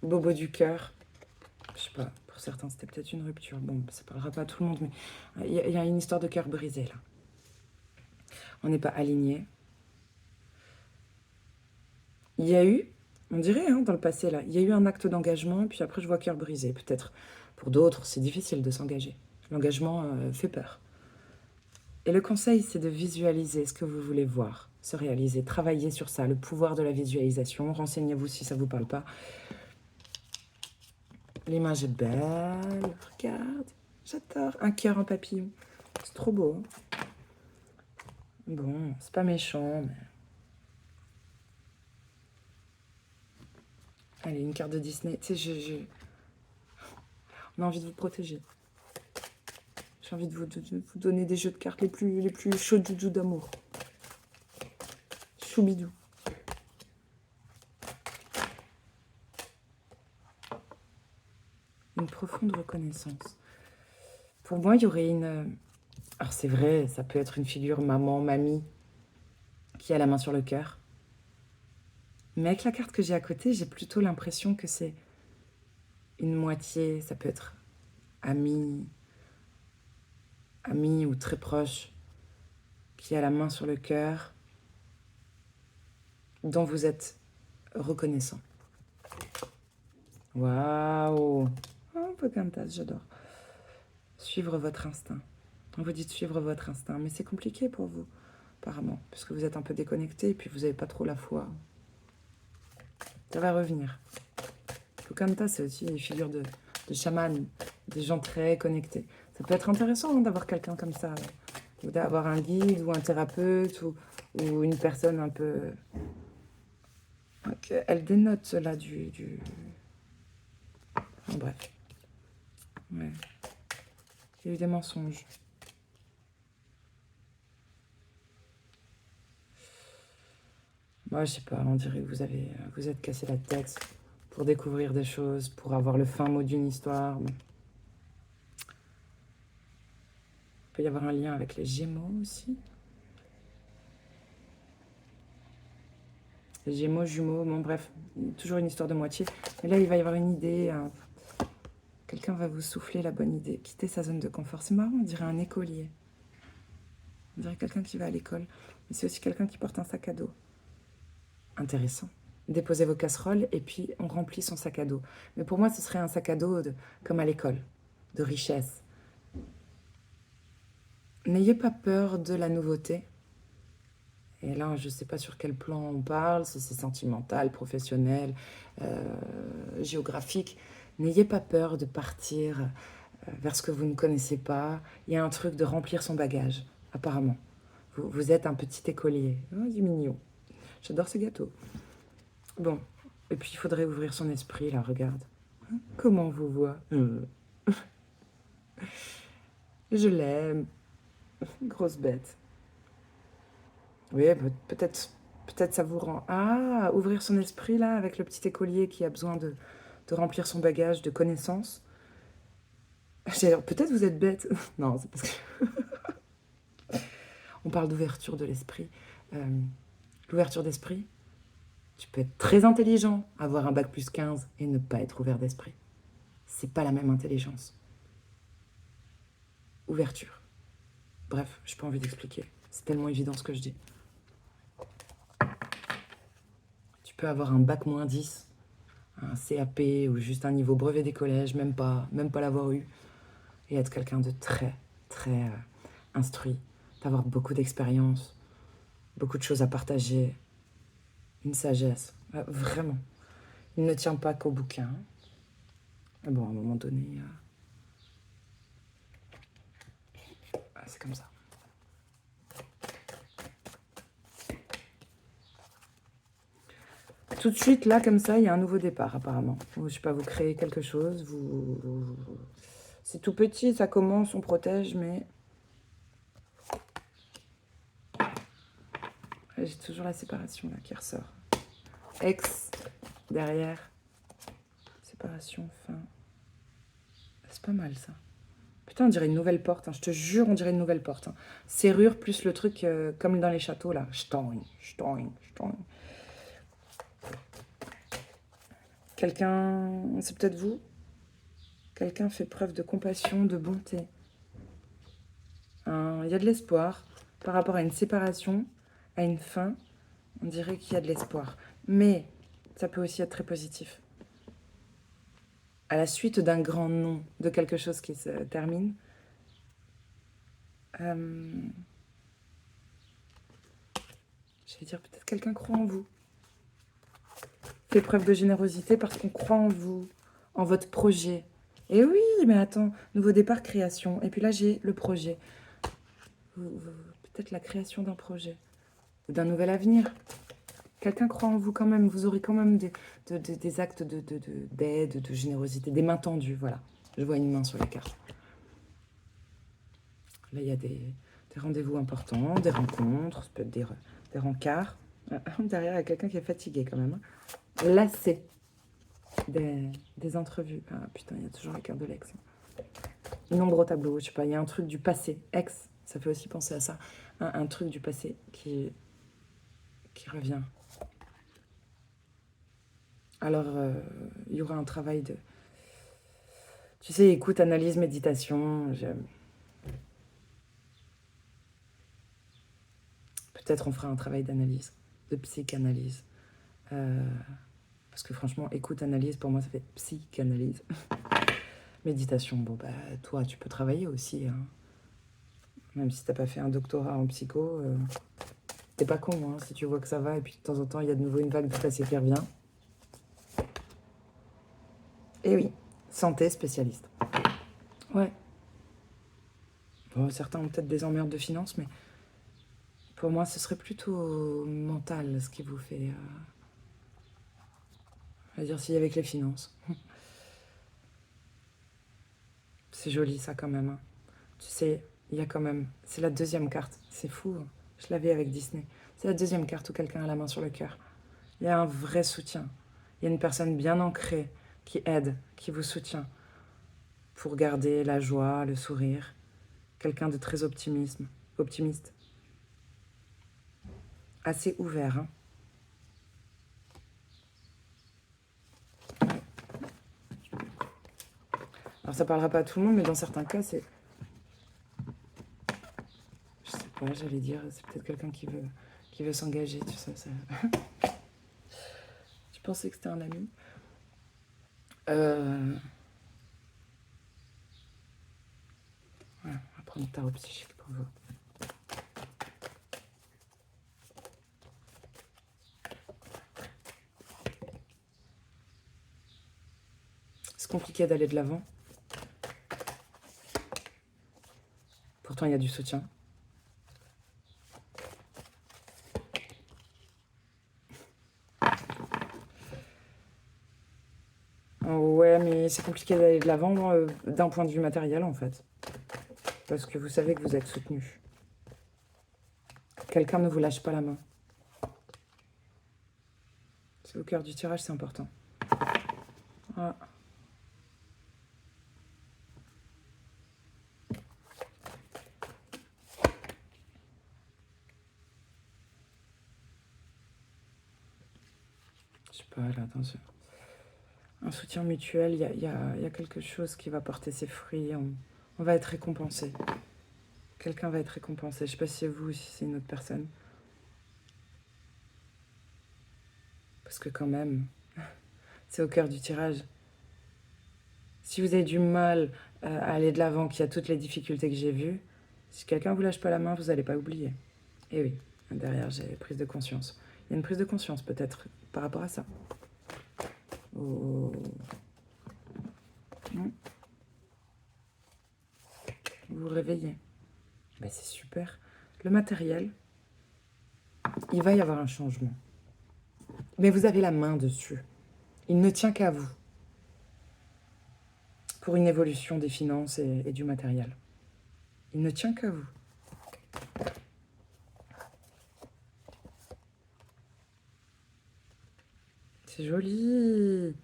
Bobo du cœur. Je sais pas, pour certains, c'était peut-être une rupture. Bon, ça parlera pas à tout le monde, mais il y a une histoire de cœur brisé, là. On n'est pas aligné. Il y a eu, on dirait, hein, dans le passé, là, il y a eu un acte d'engagement, puis après, je vois cœur brisé. Peut-être pour d'autres, c'est difficile de s'engager. L'engagement fait peur. Et le conseil, c'est de visualiser ce que vous voulez voir, se réaliser, travailler sur ça, le pouvoir de la visualisation. Renseignez-vous si ça ne vous parle pas. L'image est belle, regarde, j'adore. Un cœur en papillon, c'est trop beau. Bon, c'est pas méchant, mais... Allez, une carte de Disney. Tu sais, on a envie de vous protéger. J'ai envie de vous donner des jeux de cartes les plus chauds doudou d'amour. Choubidou. Une profonde reconnaissance. Pour moi, il y aurait une... Alors c'est vrai, ça peut être une figure maman, mamie, qui a la main sur le cœur. Mais avec la carte que j'ai à côté, j'ai plutôt l'impression que c'est une moitié. Ça peut être ami ou très proche, qui a la main sur le cœur, dont vous êtes reconnaissant. Waouh! Oh, Pocahontas, j'adore. Suivre votre instinct. On vous dit de suivre votre instinct, mais c'est compliqué pour vous, apparemment, parce que vous êtes un peu déconnecté et puis vous n'avez pas trop la foi. Ça va revenir. Pocahontas, c'est aussi une figure de chaman, des gens très connectés. Ça peut être intéressant hein, d'avoir quelqu'un comme ça, ou d'avoir un guide ou un thérapeute ou une personne un peu... Okay. Elle dénote cela du... En bref. Ouais. Il y a eu des mensonges. Moi, je sais pas, on dirait que vous êtes cassé la tête pour découvrir des choses, pour avoir le fin mot d'une histoire. Il peut y avoir un lien avec les Gémeaux aussi. Les Gémeaux, jumeaux, bon bref, toujours une histoire de moitié. Mais là, il va y avoir une idée. Quelqu'un va vous souffler la bonne idée. Quitter sa zone de confort. C'est marrant, on dirait un écolier. On dirait quelqu'un qui va à l'école. Mais c'est aussi quelqu'un qui porte un sac à dos. Intéressant. Déposez vos casseroles et puis on remplit son sac à dos. Mais pour moi, ce serait un sac à dos comme à l'école, de richesse. N'ayez pas peur de la nouveauté. Et là, je ne sais pas sur quel plan on parle, si c'est sentimental, professionnel, géographique. N'ayez pas peur de partir vers ce que vous ne connaissez pas. Il y a un truc de remplir son bagage, apparemment. Vous êtes un petit écolier. Oh, il est mignon. J'adore ce gâteau. Bon, et puis il faudrait ouvrir son esprit, là, regarde. Comment on vous voit Je l'aime. Grosse bête. Oui, peut-être ça vous rend... Ah, ouvrir son esprit, là, avec le petit écolier qui a besoin de remplir son bagage de connaissances. Peut-être vous êtes bête. Non, c'est parce que... On parle d'ouverture de l'esprit. L'ouverture d'esprit, tu peux être très intelligent, avoir un bac plus 15 et ne pas être ouvert d'esprit. C'est pas la même intelligence. ouverture. Bref, j'ai pas envie d'expliquer. C'est tellement évident ce que je dis. Tu peux avoir un bac -10, un CAP ou juste un niveau brevet des collèges, même pas l'avoir eu, et être quelqu'un de très, très instruit, d'avoir beaucoup d'expérience, beaucoup de choses à partager, une sagesse, vraiment. Il ne tient pas qu'au bouquin. Mais bon, à un moment donné, c'est comme ça. Tout de suite, là, comme ça, il y a un nouveau départ, apparemment. Je sais pas, vous créez quelque chose, c'est tout petit, ça commence, on protège, mais... J'ai toujours la séparation, là, qui ressort. Ex, derrière, séparation, fin. C'est pas mal, ça. Putain, on dirait une nouvelle porte, hein. Je te jure, on dirait une nouvelle porte. Hein. Serrure plus le truc comme dans les châteaux, là. Ch'toing, ch'toing, ch'toing. Quelqu'un, c'est peut-être vous, quelqu'un fait preuve de compassion, de bonté. Il y a de l'espoir par rapport à une séparation, à une fin. On dirait qu'il y a de l'espoir. Mais ça peut aussi être très positif. À la suite d'un grand non, de quelque chose qui se termine, j'allais dire peut-être quelqu'un croit en vous. Fait preuve de générosité parce qu'on croit en vous, en votre projet. Et oui, mais attends, nouveau départ, création. Et puis là, j'ai le projet. Peut-être la création d'un projet, d'un nouvel avenir. Quelqu'un croit en vous quand même. Vous aurez quand même des actes d'aide, de générosité, des mains tendues, voilà. Je vois une main sur la carte. Là, il y a des rendez-vous importants, des rencontres, ça peut être des rencarts. Derrière, il y a quelqu'un qui est fatigué quand même. Lassé des entrevues. Ah putain, il y a toujours la carte de l'ex. Nombre au tableau, je sais pas, il y a un truc du passé. Ex, ça fait aussi penser à ça. Un truc du passé qui revient. Alors, il y aura un travail de... Tu sais, écoute, analyse, méditation. Peut-être on fera un travail d'analyse, de psychanalyse. Parce que franchement, écoute, analyse, pour moi, ça fait psychanalyse. Méditation, bon, bah, toi, tu peux travailler aussi. Hein. Même si t'as pas fait un doctorat en psycho, t'es pas con, hein, si tu vois que ça va, et puis de temps en temps, il y a de nouveau une vague de passé qui revient. Et oui, santé spécialiste. Ouais. Bon, certains ont peut-être des emmerdes de finances, mais pour moi, ce serait plutôt mental ce qui vous fait... à dire si avec les finances. C'est joli ça quand même. Hein. Tu sais, il y a quand même... C'est la deuxième carte. C'est fou. Hein. Je l'avais avec Disney. C'est la deuxième carte où quelqu'un a la main sur le cœur. Il y a un vrai soutien. Il y a une personne bien ancrée qui aide, qui vous soutient pour garder la joie, le sourire. Quelqu'un de très optimiste. Assez ouvert. Hein. Alors ça parlera pas à tout le monde, mais dans certains cas, c'est... Je sais pas, j'allais dire, c'est peut-être quelqu'un qui veut s'engager, tu sais. Ça... Je pensais que c'était un ami. Ouais, on va prendre le tarot psychique pour vous. C'est compliqué d'aller de l'avant. Pourtant, il y a du soutien. Ouais, mais c'est compliqué d'aller de l'avant d'un point de vue matériel, en fait. Parce que vous savez que vous êtes soutenu. Quelqu'un ne vous lâche pas la main. C'est au cœur du tirage, c'est important. Ah. Je sais pas, là, dans un soutien mutuel, il y a quelque chose qui va porter ses fruits On va être récompensé. Quelqu'un va être récompensé. Je sais pas si c'est vous ou si c'est une autre personne. Parce que quand même, c'est au cœur du tirage. Si vous avez du mal à aller de l'avant, qu'il y a toutes les difficultés que j'ai vues, si quelqu'un vous lâche pas la main, vous n'allez pas oublier. Et oui, derrière, j'ai prise de conscience. Il y a une prise de conscience peut-être par rapport à ça. Oh. Vous vous réveillez. Ben, c'est super. Le matériel, il va y avoir un changement. Mais vous avez la main dessus. Il ne tient qu'à vous. Pour une évolution des finances et du matériel. Il ne tient qu'à vous. C'est joli.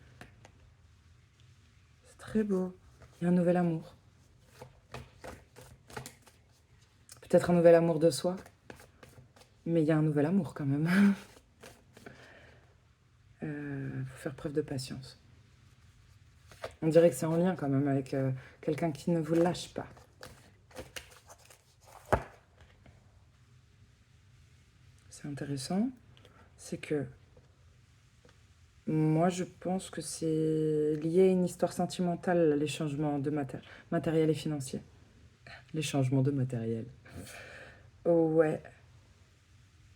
C'est très beau. Il y a un nouvel amour. Peut-être un nouvel amour de soi. Mais il y a un nouvel amour quand même. Faut faire preuve de patience. On dirait que c'est en lien quand même avec quelqu'un qui ne vous lâche pas. C'est intéressant. C'est que moi, je pense que c'est lié à une histoire sentimentale, les changements de matériel et financier. Les changements de matériel. Oh ouais.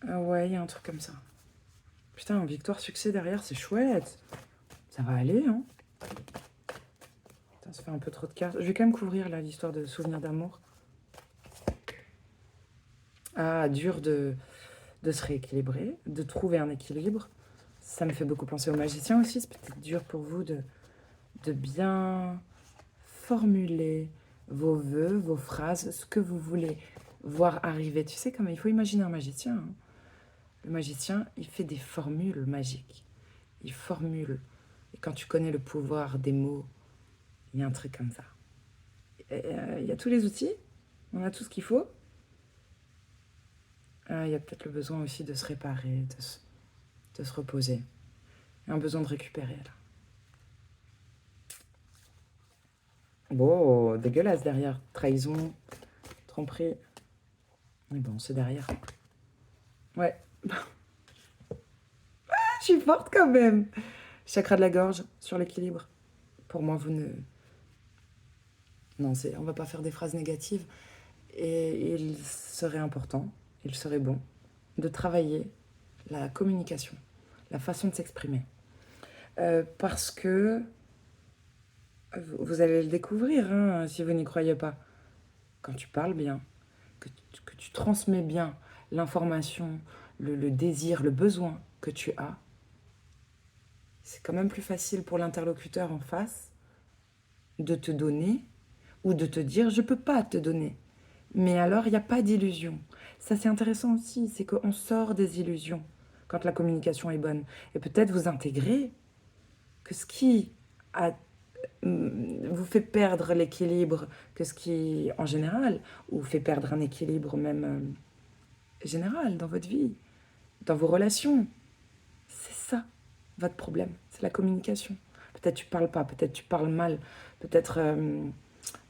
Ah ouais, il y a un truc comme ça. Putain, victoire, succès derrière, c'est chouette. Ça va aller, hein. Putain, ça fait un peu trop de cartes. Je vais quand même couvrir là l'histoire de souvenirs d'amour. Ah, dur de se rééquilibrer, de trouver un équilibre. Ça me fait beaucoup penser aux magiciens aussi. C'est peut-être dur pour vous de bien formuler vos vœux, vos phrases, ce que vous voulez voir arriver. Tu sais comment il faut imaginer un magicien, hein. Le magicien, il fait des formules magiques. Il formule. Et quand tu connais le pouvoir des mots, il y a un truc comme ça. Il y a tous les outils, on a tout ce qu'il faut. Il y a peut-être le besoin aussi de se réparer, de se reposer. Il y a un besoin de récupérer, là. Bon, dégueulasse derrière. Trahison, tromperie. Mais bon, c'est derrière. Ouais. Je suis forte quand même. Chakra de la gorge, sur l'équilibre. Pour moi, vous ne... Non, on va pas faire des phrases négatives. Et il serait important, il serait bon, de travailler la communication, la façon de s'exprimer. Parce que vous allez le découvrir, hein, si vous n'y croyez pas. Quand tu parles bien, que tu transmets bien l'information, le désir, le besoin que tu as, c'est quand même plus facile pour l'interlocuteur en face de te donner ou de te dire « je peux pas te donner ». Mais alors, il n'y a pas d'illusion. Ça, c'est intéressant aussi, c'est qu'on sort des illusions quand la communication est bonne. Et peut-être vous intégrez que ce qui vous fait perdre l'équilibre, que ce qui, en général, vous fait perdre un équilibre même général dans votre vie, dans vos relations, c'est ça, votre problème, c'est la communication. Peut-être tu parles pas, peut-être tu parles mal, peut-être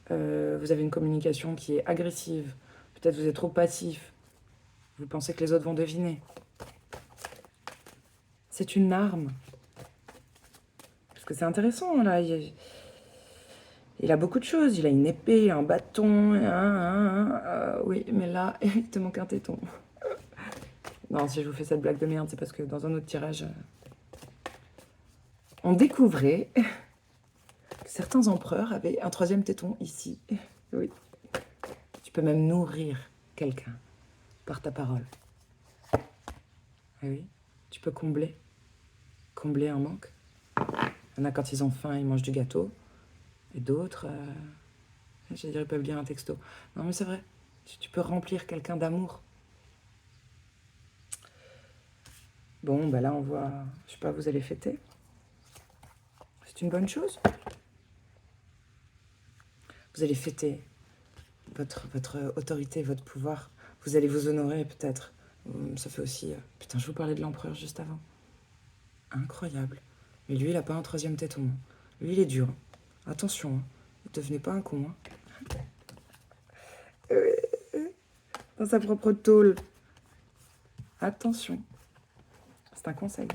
vous avez une communication qui est agressive, peut-être vous êtes trop passif, vous pensez que les autres vont deviner. C'est une arme. Parce que c'est intéressant, là. Il a beaucoup de choses. Il a une épée, un bâton, oui, mais là, il te manque un téton. Non, si je vous fais cette blague de merde, c'est parce que dans un autre tirage, on découvrait que certains empereurs avaient un troisième téton ici. Oui. Tu peux même nourrir quelqu'un par ta parole. Ah oui, tu peux combler un manque. Il y en a quand ils ont faim, ils mangent du gâteau. Et d'autres, je dirais, peuvent lire un texto. Non, mais c'est vrai, tu peux remplir quelqu'un d'amour. Bon, bah là, on voit, je sais pas, vous allez fêter. C'est une bonne chose. Vous allez fêter votre autorité, votre pouvoir. Vous allez vous honorer, peut-être. Ça fait aussi... Putain, je vous parlais de l'empereur juste avant. Incroyable. Mais lui, il a pas un troisième téton. Lui, il est dur. Attention, ne devenez pas un con. dans sa propre tôle. Attention, c'est un conseil.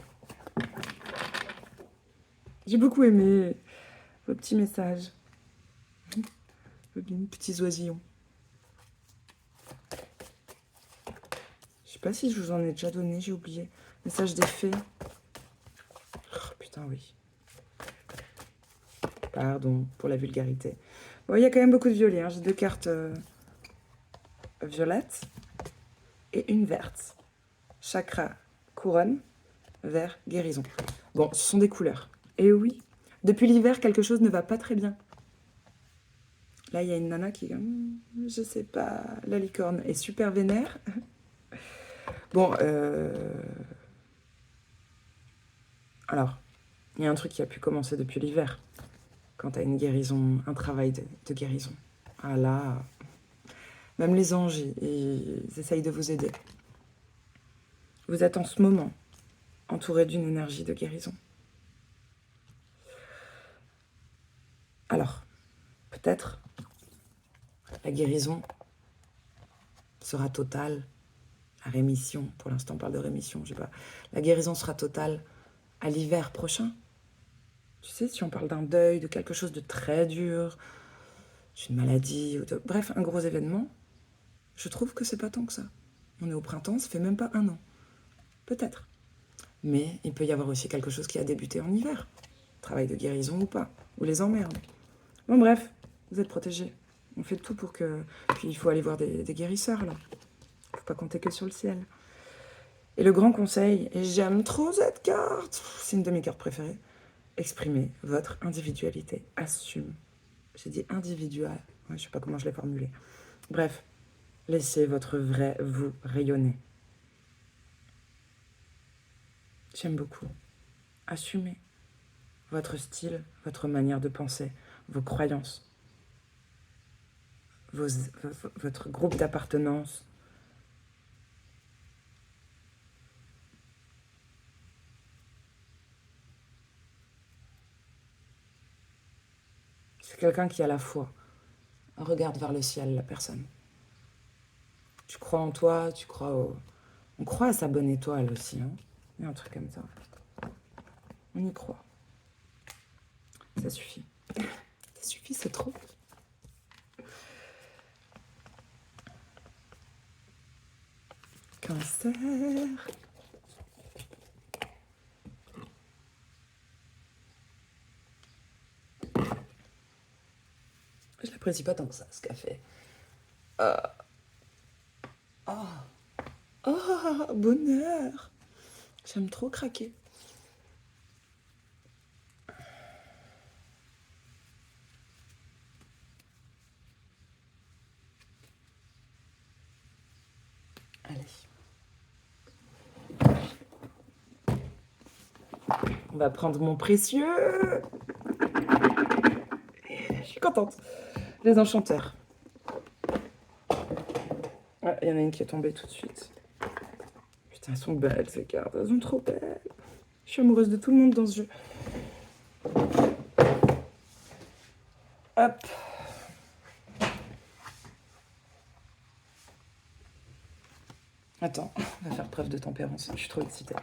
J'ai beaucoup aimé vos petits messages. Vos petits oisillons. Je sais pas si je vous en ai déjà donné, j'ai oublié. Message des fées. Oh, putain, oui. Pardon pour la vulgarité. Bon, il y a quand même beaucoup de violets. Hein. J'ai 2 cartes violettes et une verte. Chakra, couronne, vert, guérison. Bon, ce sont des couleurs. Et oui, depuis l'hiver, quelque chose ne va pas très bien. Là, il y a une nana qui, je sais pas, la licorne est super vénère. Bon, alors, il y a un truc qui a pu commencer depuis l'hiver. Quand tu as une guérison, un travail de guérison. Ah là, même les anges, ils essayent de vous aider. Vous êtes en ce moment entouré d'une énergie de guérison. Alors, peut-être la guérison sera totale. La rémission, pour l'instant on parle de rémission, je sais pas. La guérison sera totale à l'hiver prochain. Tu sais, si on parle d'un deuil, de quelque chose de très dur, d'une maladie, bref, un gros événement, je trouve que c'est pas tant que ça. On est au printemps, ça fait même pas 1 an. Peut-être. Mais il peut y avoir aussi quelque chose qui a débuté en hiver. Travail de guérison ou pas. Ou les emmerdes. Bon bref, vous êtes protégés. On fait tout pour que... Puis il faut aller voir des guérisseurs là. Faut pas compter que sur le ciel. Et le grand conseil, et j'aime trop cette carte, c'est une de mes cartes préférées, exprimez votre individualité. Assume. J'ai dit individuel. Ouais, je sais pas comment je l'ai formulé. Bref, laissez votre vrai vous rayonner. J'aime beaucoup. Assumez votre style, votre manière de penser, vos croyances, votre groupe d'appartenance. C'est quelqu'un qui a la foi. Regarde vers le ciel, la personne. Tu crois en toi, tu crois au... On croit à sa bonne étoile aussi, hein. Il y a un truc comme ça. On y croit. Ça suffit. Ça suffit, c'est trop. Cancer. Je l'apprécie pas tant que ça, ce café. Oh, bonheur. J'aime trop craquer. Allez. On va prendre mon précieux. Je suis contente. Les enchanteurs. Ah, il y en a une qui est tombée tout de suite. Putain, elles sont belles ces cartes. Elles sont trop belles. Je suis amoureuse de tout le monde dans ce jeu. Hop. Attends, on va faire preuve de tempérance. Je suis trop excitée.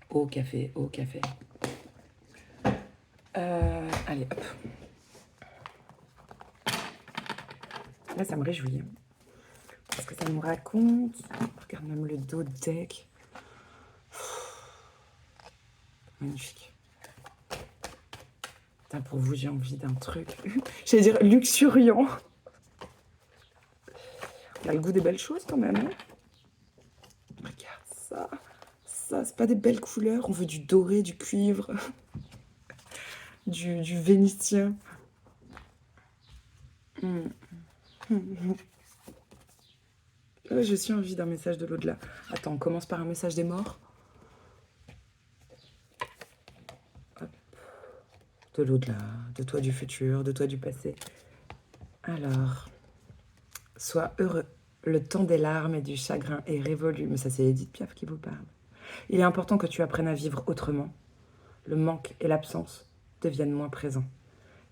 Au café, au café. Allez, hop. Là, ça me réjouit. Hein. Parce que ça nous raconte... Regarde même le dos de deck. Magnifique. Putain, pour vous, j'ai envie d'un truc. J'allais dire luxuriant. On a le goût des belles choses quand même. Hein. Regarde ça. Ça, c'est pas des belles couleurs. On veut du doré, du cuivre, du vénitien. Je suis envie d'un message de l'au-delà. Attends, on commence par un message des morts. Hop. De l'au-delà, de toi du futur, de toi du passé. Alors, sois heureux. Le temps des larmes et du chagrin est révolu. Mais ça, c'est Edith Piaf qui vous parle. Il est important que tu apprennes à vivre autrement. Le manque et l'absence deviennent moins présents.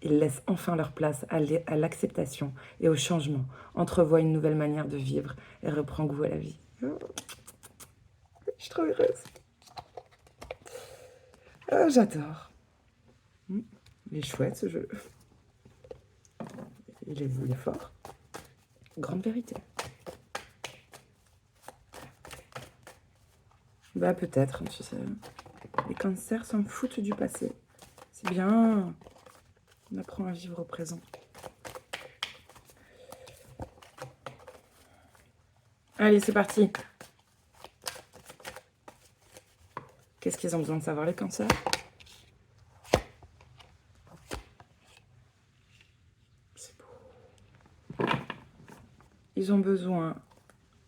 Ils laissent enfin leur place à l'acceptation et au changement, entrevoient une nouvelle manière de vivre et reprend goût à la vie. Oh, je suis trop heureuse. Oh, j'adore. Il est chouette ce jeu. Il est fort. Grande vérité. Bah peut-être, tu sais. Les cancers s'en foutent du passé. C'est bien. On apprend à vivre au présent. Allez, c'est parti. Qu'est-ce qu'ils ont besoin de savoir, les cancers? C'est beau. Ils ont besoin...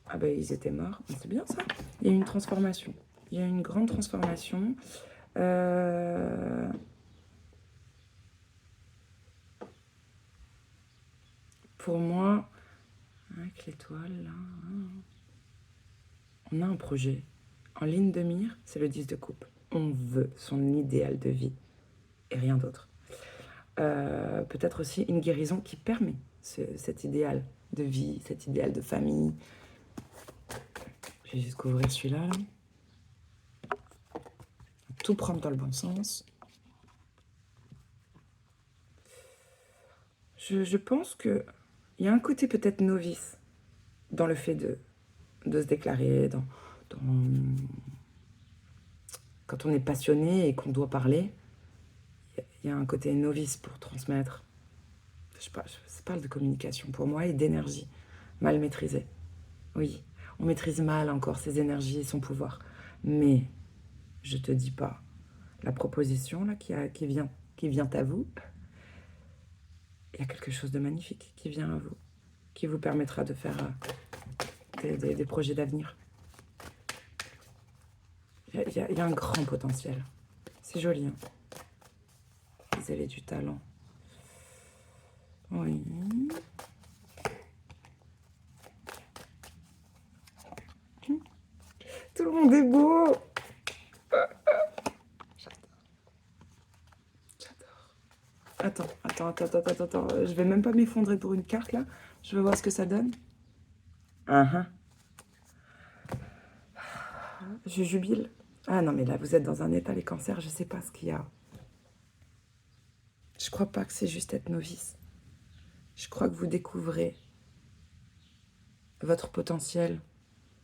Ah ben, ils étaient morts. C'est bien, ça. Il y a eu une transformation. Il y a eu une grande transformation. Pour moi, avec l'étoile, là... On a un projet. En ligne de mire, c'est le 10 de coupe. On veut son idéal de vie et rien d'autre. Peut-être aussi une guérison qui permet cet idéal de vie, cet idéal de famille. Je vais juste couvrir celui-là. Là. Tout prendre dans le bon sens. Je pense qu'il y a un côté peut-être novice dans le fait de se déclarer, quand on est passionné et qu'on doit parler. Il y a un côté novice pour transmettre. Je parle de communication pour moi et d'énergie mal maîtrisée. Oui, on maîtrise mal encore ses énergies et son pouvoir. Mais je te dis pas, la proposition là qui vient à vous, il y a quelque chose de magnifique qui vient à vous, qui vous permettra de faire des projets d'avenir. Il y a un grand potentiel. C'est joli, hein. Vous avez du talent. Oui. Tout le monde est beau. J'adore. Attends. Je vais même pas m'effondrer pour une carte, là. Je veux voir ce que ça donne. Je jubile. Ah non, mais là, vous êtes dans un état, les cancers, je sais pas ce qu'il y a. Je crois pas que c'est juste être novice. Je crois que vous découvrez votre potentiel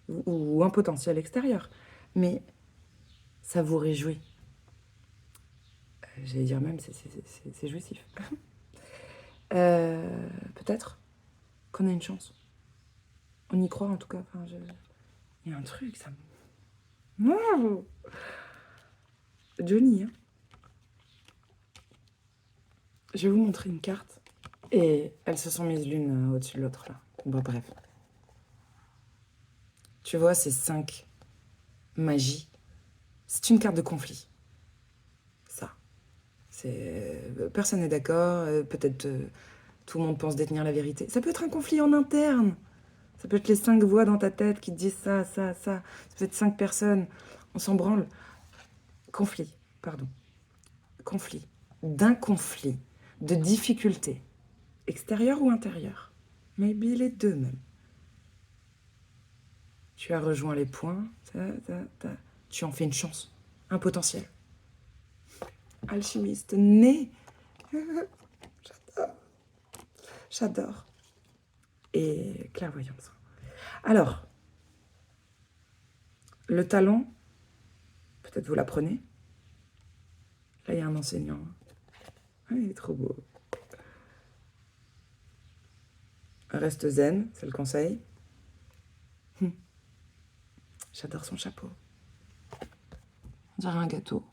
ou un potentiel extérieur. Mais ça vous réjouit. J'allais dire même, c'est jouissif. Peut-être qu'on a une chance. On y croit en tout cas. Enfin, il y a un truc, ça me... Oh Johnny, hein. Je vais vous montrer une carte. Et elles se sont mises l'une au-dessus de l'autre, là. Bon, bref. Tu vois, ces 5 magies, c'est une carte de conflit. Ça. Personne n'est d'accord. Peut-être tout le monde pense détenir la vérité. Ça peut être un conflit en interne. Ça peut être les 5 voix dans ta tête qui te disent ça. Ça peut être 5 personnes. On s'en branle. Conflit, pardon. Conflit. D'un conflit. De difficulté. Extérieur ou intérieur. Maybe les deux même. Tu as rejoint les points. Tu en fais une chance. Un potentiel. Alchimiste né. J'adore. Et clairvoyance. Alors, le talent, peut-être vous l'apprenez. Là, il y a un enseignant. Ah, il est trop beau. Reste zen, c'est le conseil. J'adore son chapeau. On dirait un gâteau.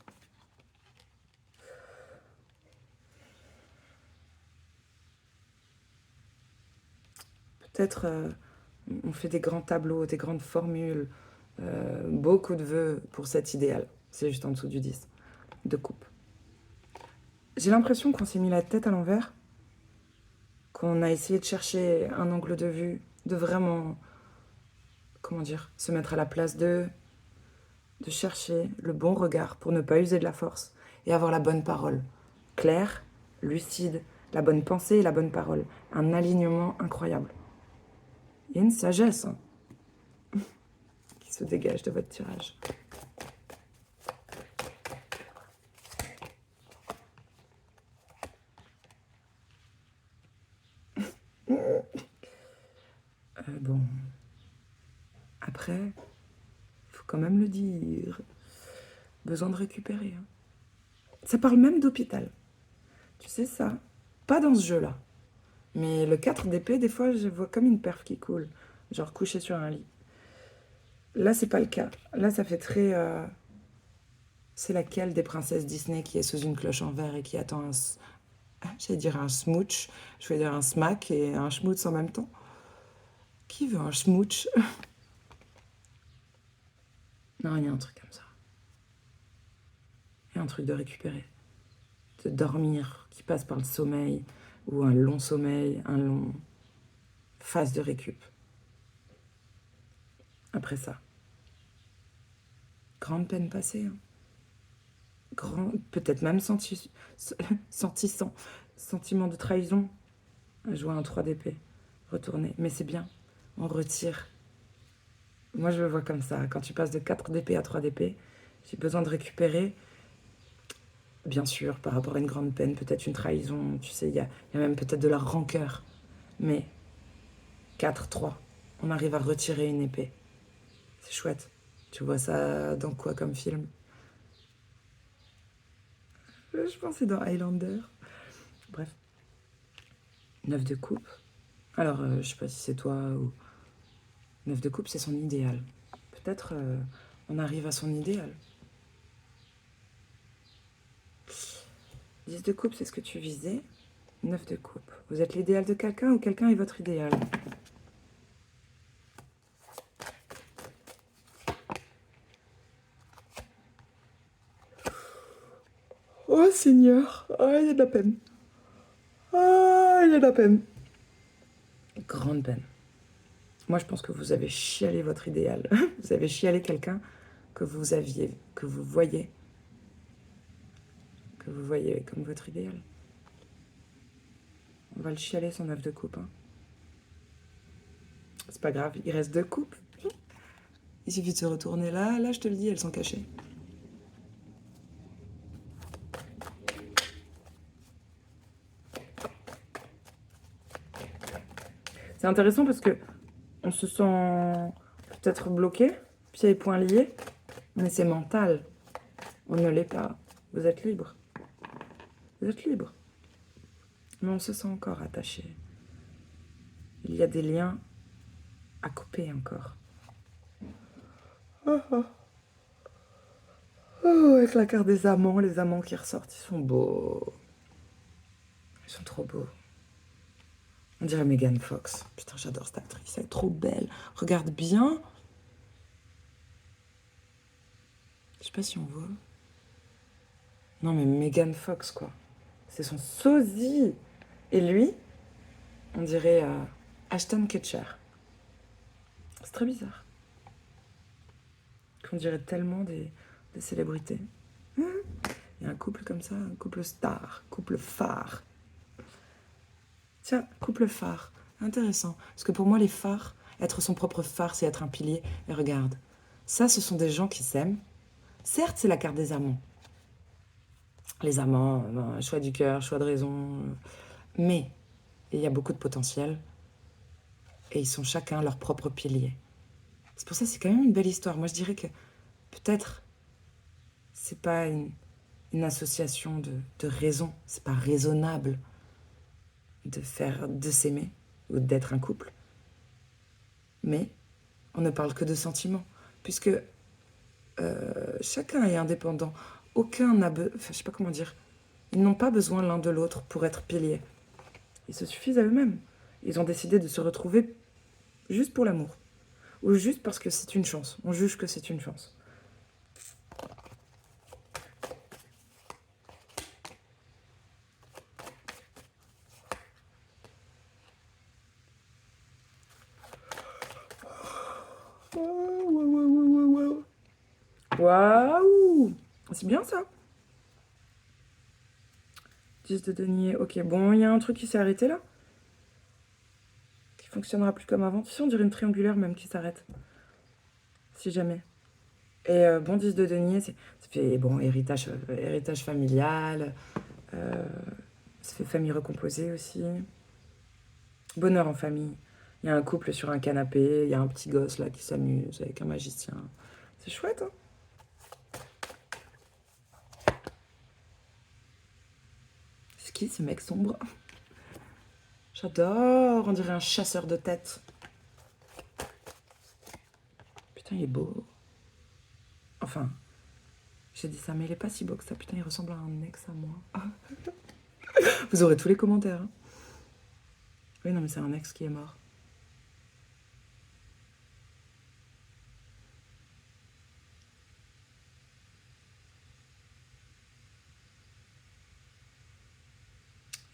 Peut-être on fait des grands tableaux, des grandes formules, beaucoup de vœux pour cet idéal. C'est juste en dessous du 10 de coupe. J'ai l'impression qu'on s'est mis la tête à l'envers, qu'on a essayé de chercher un angle de vue, de vraiment, comment dire, se mettre à la place de chercher le bon regard pour ne pas user de la force et avoir la bonne parole, claire lucide, la bonne pensée et la bonne parole. Un alignement incroyable. Il y a une sagesse hein, qui se dégage de votre tirage. Bon, après, faut quand même le dire, besoin de récupérer. Hein. Ça parle même d'hôpital. Tu sais ça? Pas dans ce jeu-là. Mais le 4 d'épée, des fois, je vois comme une perf qui coule. Genre couché sur un lit. Là, c'est pas le cas. Là, ça fait très... C'est laquelle des princesses Disney qui est sous une cloche en verre et qui attend un... J'allais dire un smooch. Je vais dire un smack et un schmoots en même temps. Qui veut un schmooch? Non, il y a un truc comme ça. Il y a un truc de récupérer. De dormir, qui passe par le sommeil, ou un long sommeil, un long phase de récup. Après ça, grande peine passée. Hein. Peut-être même sentiment de trahison. Jouer un 3 d'épée, retourner. Mais c'est bien, on retire. Moi, je le vois comme ça. Quand tu passes de 4 d'épée à 3 d'épée, j'ai besoin de récupérer. Bien sûr, par rapport à une grande peine, peut-être une trahison, tu sais, il y a même peut-être de la rancœur. Mais 4, 3, on arrive à retirer une épée. C'est chouette. Tu vois ça dans quoi comme film? Je pense que c'est dans Highlander. Bref. 9 de coupe. Alors, je sais pas si c'est toi ou... 9 de coupe, c'est son idéal. Peut-être on arrive à son idéal. 10 de coupe, c'est ce que tu visais. 9 de coupe. Vous êtes l'idéal de quelqu'un ou quelqu'un est votre idéal? Oh Seigneur, ah, il y a de la peine. Ah, il y a de la peine. Grande peine. Moi, je pense que vous avez chialé votre idéal. Vous avez chialé quelqu'un que vous aviez, que vous voyez comme votre idéal. On va le chialer, son 9 de coupe. Hein. C'est pas grave, il reste 2 coupes. Il suffit de se retourner là. Là, je te le dis, elles sont cachées. C'est intéressant parce que on se sent peut-être bloqué, pieds et poings liés, mais c'est mental. On ne l'est pas. Vous êtes libre. Vous êtes libre. Mais on se sent encore attaché. Il y a des liens à couper encore. Oh, oh. Oh, avec la carte des amants, les amants qui ressortent, ils sont beaux. Ils sont trop beaux. On dirait Megan Fox. Putain, j'adore cette actrice, elle est trop belle. Regarde bien. Je sais pas si on voit. Non, mais Megan Fox, quoi. C'est son sosie. Et lui, on dirait Ashton Kutcher. C'est très bizarre. Qu'on dirait tellement des célébrités. Il y a un couple comme ça, un couple star, couple phare. Tiens, couple phare. Intéressant. Parce que pour moi, les phares, être son propre phare, c'est être un pilier. Et regarde, ça, ce sont des gens qui s'aiment. Certes, c'est la carte des amants. Les amants, choix du cœur, choix de raison. Mais il y a beaucoup de potentiel. Et ils sont chacun leur propre pilier. C'est pour ça que c'est quand même une belle histoire. Moi, je dirais que peut-être c'est pas une association de raisons. C'est pas raisonnable de s'aimer ou d'être un couple. Mais on ne parle que de sentiments. Puisque chacun est indépendant. Aucun n'a besoin... Enfin, je sais pas comment dire. Ils n'ont pas besoin l'un de l'autre pour être piliers. Ils se suffisent à eux-mêmes. Ils ont décidé de se retrouver juste pour l'amour. Ou juste parce que c'est une chance. On juge que c'est une chance. Waouh! C'est bien ça. 10 de denier. Ok, bon, il y a un truc qui s'est arrêté là. Qui fonctionnera plus comme avant. Tu sais, on dirait une triangulaire même qui s'arrête. Si jamais. Et bon, 10 de denier, ça fait bon, héritage familial. Ça fait famille recomposée aussi. Bonheur en famille. Il y a un couple sur un canapé. Il y a un petit gosse là qui s'amuse avec un magicien. C'est chouette, hein? C'est qui ce mec sombre? J'adore, on dirait un chasseur de tête. Putain, il est beau. Enfin, j'ai dit ça, mais il est pas si beau que ça. Putain, il ressemble à un ex à moi. Vous aurez tous les commentaires. Hein. Oui, non, mais c'est un ex qui est mort.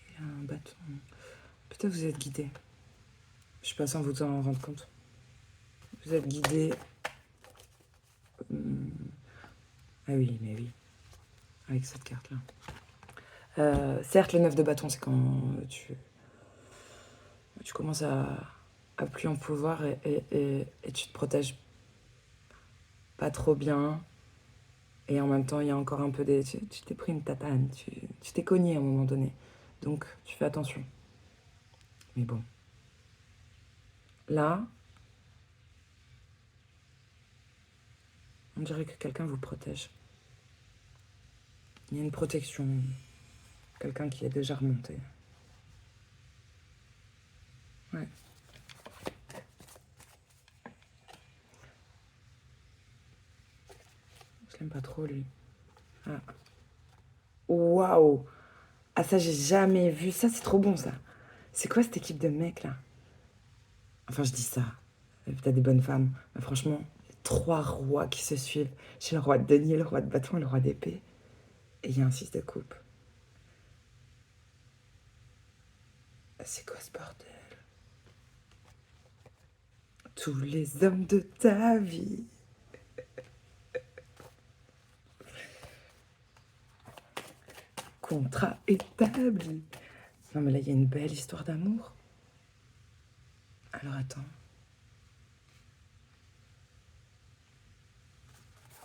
Il y a un bâton. Peut-être vous êtes guidé. Je suis pas sans vous en rendre compte. Vous êtes guidé. Ah oui, mais oui. Avec cette carte-là. Certes, le 9 de bâton, c'est quand tu commences à plus en pouvoir et tu te protèges pas trop bien. Et en même temps, il y a encore un peu des... Tu t'es pris une tatane, tu t'es cogné à un moment donné. Donc, tu fais attention. Mais bon. Là, on dirait que quelqu'un vous protège. Il y a une protection. Quelqu'un qui est déjà remonté. Ouais. Je l'aime pas trop, lui. Ah. Waouh! Ah, ça, j'ai jamais vu. Ça, c'est trop bon, ça. C'est quoi cette équipe de mecs, là? Enfin, je dis ça. T'as des bonnes femmes. Mais franchement, il y a 3 rois qui se suivent. J'ai le roi de denier, le roi de bâton et le roi d'épée. Et il y a un 6 de coupe. C'est quoi ce bordel? Tous les hommes de ta vie. Contrat établi. Non, mais là, il y a une belle histoire d'amour. Alors, attends.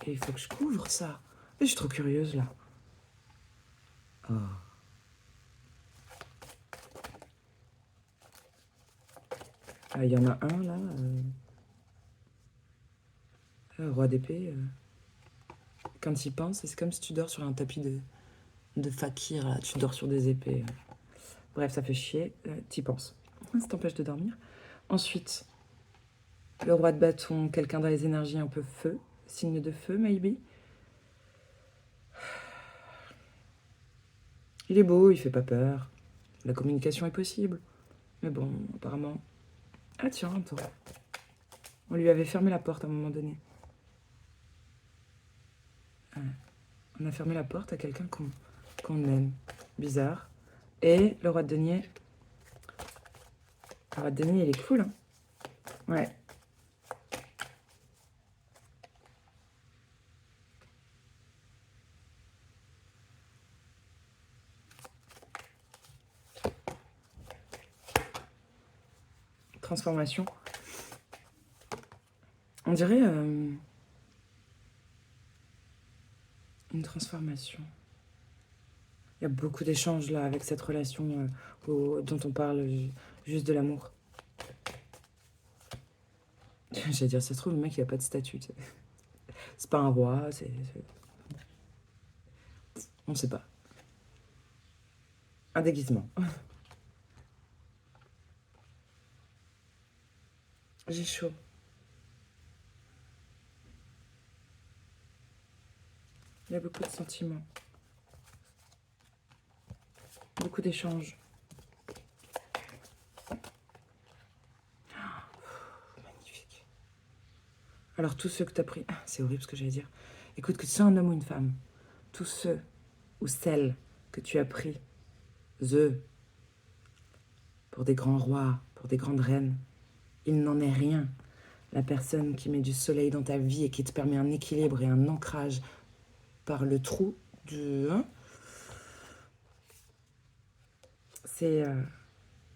Et il faut que je couvre ça. Et je suis trop curieuse, là. Oh. Ah, il y en a un, là. Roi d'épée. Quand il pense, c'est comme si tu dors sur un tapis de fakir, là. Tu dors sur des épées. Bref, ça fait chier. T'y penses. Ça t'empêche de dormir. Ensuite, le roi de bâton, quelqu'un dans les énergies un peu feu. Signe de feu, maybe. Il est beau, il fait pas peur. La communication est possible. Mais bon, apparemment... Ah tiens, attends. On lui avait fermé la porte à un moment donné. On a fermé la porte à quelqu'un qu'on aime. Bizarre. Et le roi de denier... Le roi de denier, il est cool, hein. Ouais. Transformation. On dirait une transformation. Il y a beaucoup d'échanges là avec cette relation dont on parle juste de l'amour. J'allais dire, ça se trouve, le mec il a pas de statut. C'est pas un roi, on sait pas. Un déguisement. J'ai chaud. Il y a beaucoup de sentiments. Beaucoup d'échanges. Magnifique. Alors, tous ceux que tu as pris... Ah, c'est horrible ce que j'allais dire. Écoute, que tu sois un homme ou une femme, tous ceux ou celles que tu as pris, pour des grands rois, pour des grandes reines, il n'en est rien. La personne qui met du soleil dans ta vie et qui te permet un équilibre et un ancrage par le trou de... Hein, C'est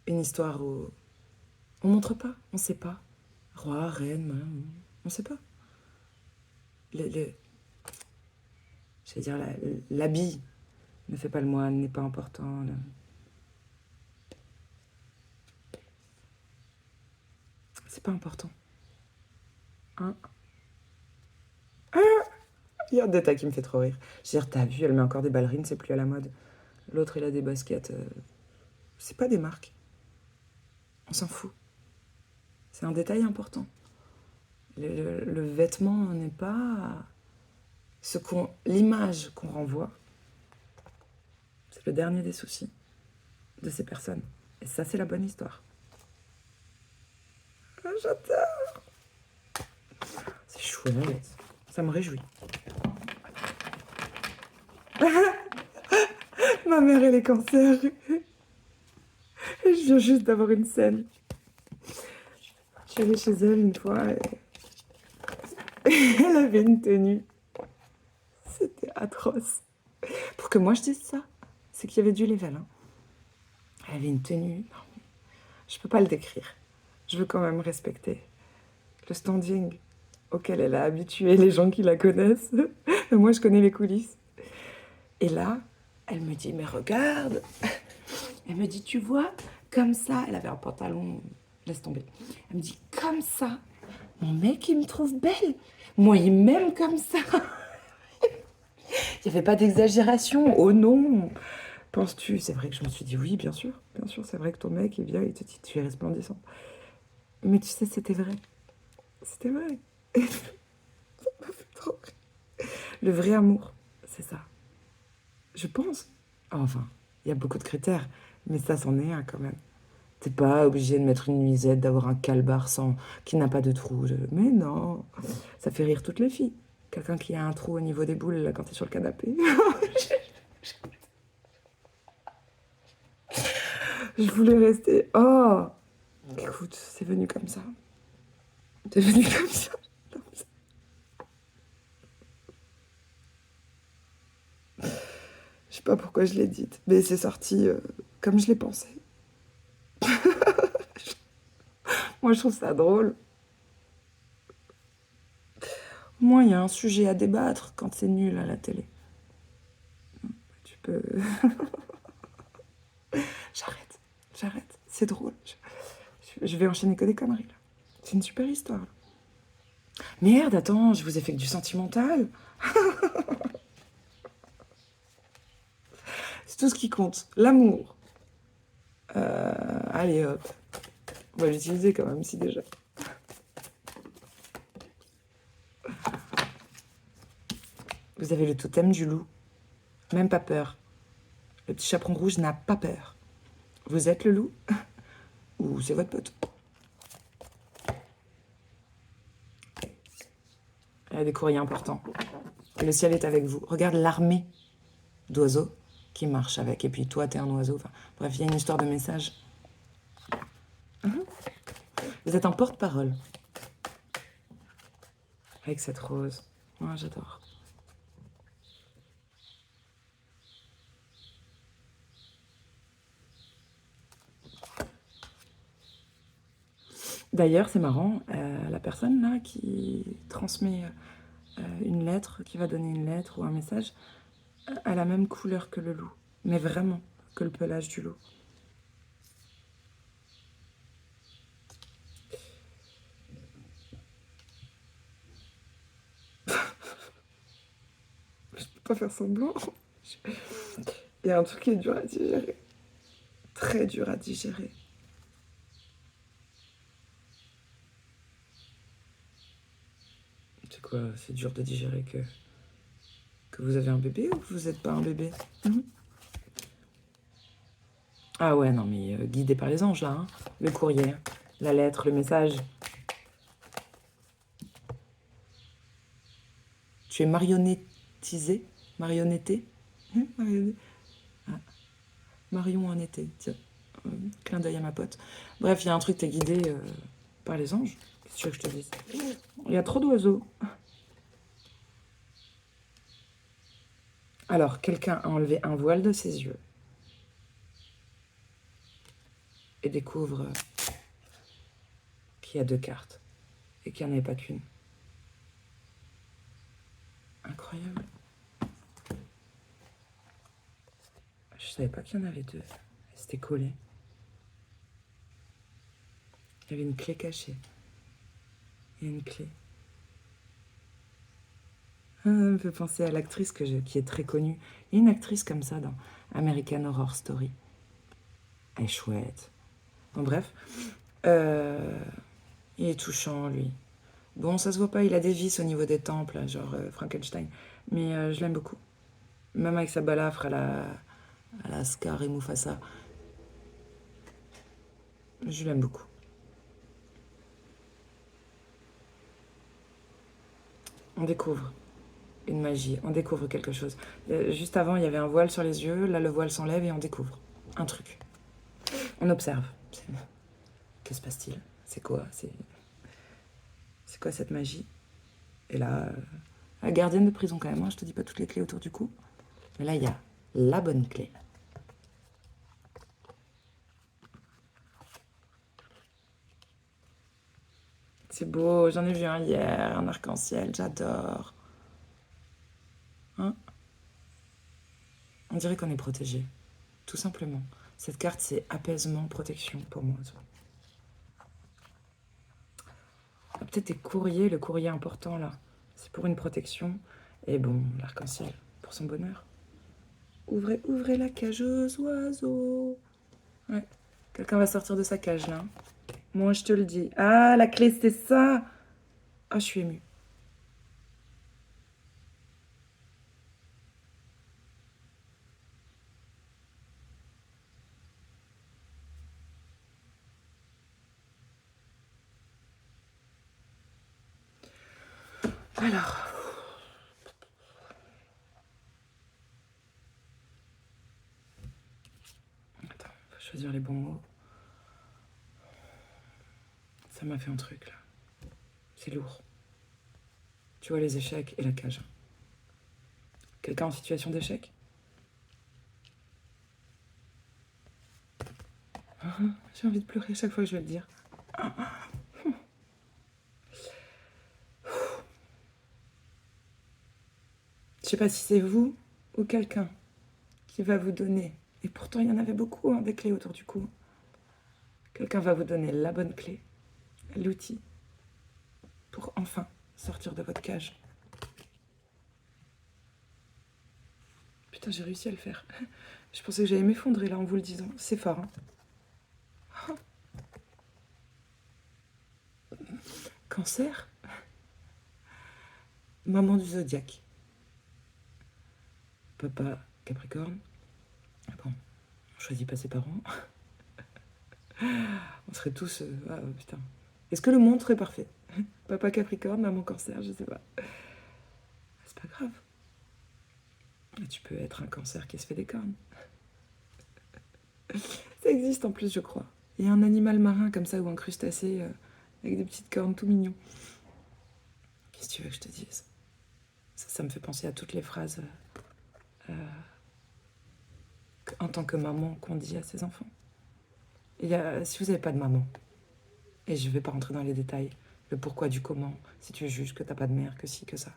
une histoire où on montre pas, on sait pas. Roi, reine, on sait pas. Le, je vais dire, l'habit ne fait pas le moine, n'est pas important. C'est pas important. Hein? Il y a un détail qui me fait trop rire. Je veux dire, t'as vu, elle met encore des ballerines, c'est plus à la mode. L'autre, il a des baskets. C'est pas des marques. On s'en fout. C'est un détail important. Le vêtement n'est pas l'image qu'on renvoie. C'est le dernier des soucis de ces personnes. Et ça, c'est la bonne histoire. Ah, j'adore. C'est chouette. Ça me réjouit. Ma mère, elle est cancer. Et je viens juste d'avoir une scène. Je suis allée chez elle une fois et elle avait une tenue. C'était atroce. Pour que moi je dise ça, c'est qu'il y avait du level. Hein. Elle avait une tenue. Non, je peux pas le décrire. Je veux quand même respecter le standing auquel elle a habitué les gens qui la connaissent. Moi, je connais les coulisses. Et là, elle me dit, mais regarde. Elle me dit, tu vois, comme ça. Elle avait un pantalon, laisse tomber. Elle me dit, comme ça, mon mec, il me trouve belle. Moi, il m'aime comme ça. Il n'y avait pas d'exagération. Oh non. Penses-tu? C'est vrai que je me suis dit, oui, bien sûr, c'est vrai que ton mec, il vient, il te dit, tu es resplendissant. Mais tu sais, c'était vrai. C'était vrai. Ça m'a fait trop rire. Le vrai amour, c'est ça. Je pense. Enfin, il y a beaucoup de critères, mais ça, c'en est un quand même. T'es pas obligé de mettre une nuisette, d'avoir un calbar qui n'a pas de trou. Mais non, ça fait rire toutes les filles. Quelqu'un qui a un trou au niveau des boules là, quand t'es sur le canapé. Je voulais rester. Oh, écoute, c'est venu comme ça. C'est venu comme ça. Je sais pas pourquoi je l'ai dite, mais c'est sorti comme je l'ai pensé. Moi, je trouve ça drôle. Au moins, il y a un sujet à débattre quand c'est nul à la télé. Tu peux... J'arrête. C'est drôle. Je vais enchaîner que des conneries, là. C'est une super histoire. Là. Merde, attends, je vous ai fait que du sentimental. C'est tout ce qui compte. L'amour. Allez, hop. On va l'utiliser quand même, si déjà. Vous avez le totem du loup. Même pas peur. Le petit chaperon rouge n'a pas peur. Vous êtes le loup ou c'est votre pote? Il y a des courriers importants. Le ciel est avec vous. Regarde l'armée d'oiseaux qui marche avec. Et puis toi, t'es un oiseau. Enfin, bref, il y a une histoire de message. Vous êtes un porte-parole. Avec cette rose. Moi, j'adore. D'ailleurs, c'est marrant, la personne là qui transmet une lettre, qui va donner une lettre ou un message, a la même couleur que le loup. Mais vraiment, que le pelage du loup. Je peux pas faire semblant. Il y a un truc qui est dur à digérer. Très dur à digérer. C'est quoi? C'est dur de digérer que vous avez un bébé ou que vous n'êtes pas un bébé? Ah ouais, non mais guidé par les anges là. Hein. Le courrier, la lettre, le message. Tu es marionnettisé? Marionnetté? Ah, Marion en été, tiens. Clin d'œil à ma pote. Bref, il y a un truc, t'es guidé par les anges. Qu'est-ce que tu veux que je te dise? Il y a trop d'oiseaux. Alors, quelqu'un a enlevé un voile de ses yeux. et découvre qu'il y a 2 cartes et qu'il n'y en avait pas qu'une. Incroyable. Je savais pas qu'il y en avait 2. C'était collé. Il y avait une clé cachée. Et une clé. Ça me fait penser à l'actrice qui est très connue. Il y a une actrice comme ça dans American Horror Story. Elle est chouette. Bon, bref. Il est touchant, lui. Bon, ça se voit pas, il a des vis au niveau des tempes, là, genre Frankenstein. Mais je l'aime beaucoup. Même avec sa balafre à la Scar et Mufasa. Je l'aime beaucoup. On découvre une magie, on découvre quelque chose. Juste avant, il y avait un voile sur les yeux, là le voile s'enlève et on découvre un truc. On observe. Que se passe-t-il? C'est quoi? C'est quoi cette magie? Et là, la gardienne de prison quand même, hein, je te dis pas toutes les clés autour du cou. Mais là, il y a la bonne clé. C'est beau, j'en ai vu un hier, un arc-en-ciel, j'adore. Hein? On dirait qu'on est protégé, tout simplement. Cette carte, c'est apaisement, protection pour moi. Peut-être des courriers, le courrier important là, c'est pour une protection. Et bon, l'arc-en-ciel, pour son bonheur. Ouvrez la cage aux oiseaux. Ouais, quelqu'un va sortir de sa cage là. Moi, je te le dis. Ah, la clé, c'est ça. Ah, je suis émue. Alors, attends, faut choisir les bons mots. Ça m'a fait un truc là. C'est lourd. Tu vois les échecs et la cage. Quelqu'un en situation d'échec? J'ai envie de pleurer chaque fois que je vais le dire. Je sais pas si c'est vous ou quelqu'un qui va vous donner, et pourtant il y en avait beaucoup, hein, des clés autour du cou. Quelqu'un va vous donner la bonne clé, l'outil, pour enfin sortir de votre cage. Putain, j'ai réussi à le faire. Je pensais que j'allais m'effondrer là en vous le disant. C'est fort, hein. Cancer? Maman du zodiaque. Papa Capricorne. Ah bon, on choisit pas ses parents. On serait tous... ah, putain. Est-ce que le monde serait parfait? Papa Capricorne, maman Cancer, je sais pas. C'est pas grave. Tu peux être un cancer qui se fait des cornes. Ça existe en plus, je crois. Il y a un animal marin comme ça, ou un crustacé avec des petites cornes tout mignon. Qu'est-ce que tu veux que je te dise? Ça me fait penser à toutes les phrases en tant que maman qu'on dit à ses enfants. Si vous n'avez pas de maman, et je ne vais pas rentrer dans les détails, le pourquoi du comment, si tu juges que tu n'as pas de mère, que si, que ça.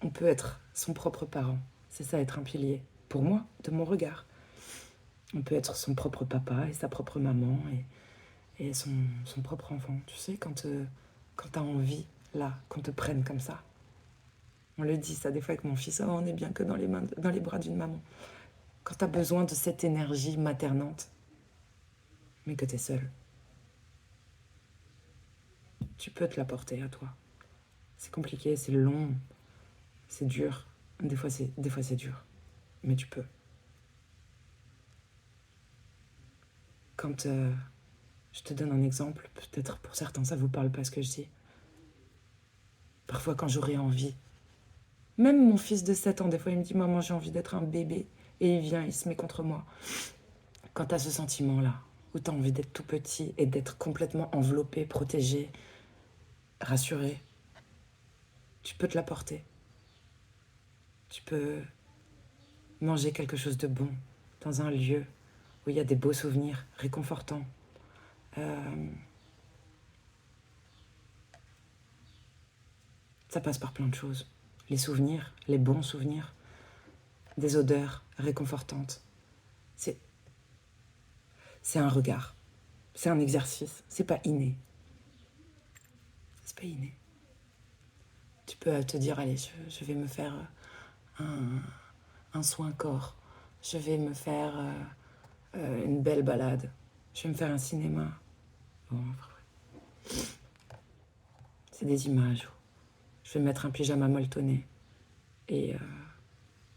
On peut être son propre parent. C'est ça, être un pilier. Pour moi, de mon regard. On peut être son propre papa et sa propre maman et son propre enfant. Tu sais, quand tu as envie, là, qu'on te prenne comme ça. On le dit, ça, des fois, avec mon fils. Oh, on est bien que dans les bras d'une maman. Quand tu as besoin de cette énergie maternante, mais que tu es seul, tu peux te l'apporter à toi. C'est compliqué, c'est long, c'est dur. Des fois, c'est dur. Mais tu peux. Quand je te donne un exemple, peut-être pour certains, ça vous parle pas ce que je dis. Parfois, quand j'aurais envie, même mon fils de 7 ans, des fois, il me dit « Maman, j'ai envie d'être un bébé ». Et il vient, il se met contre moi. Quand tu as ce sentiment-là, où tu as envie d'être tout petit et d'être complètement enveloppé, protégé, rassuré, tu peux te l'apporter. Tu peux manger quelque chose de bon dans un lieu où il y a des beaux souvenirs réconfortants. Ça passe par plein de choses. Les souvenirs, les bons souvenirs, des odeurs réconfortantes. C'est un regard, c'est un exercice, c'est pas inné. C'est pas inné. Tu peux te dire, allez, je vais me faire un soin corps, je vais me faire une belle balade, je vais me faire un cinéma. Bon, c'est des images. Je vais mettre un pyjama molletonné. Et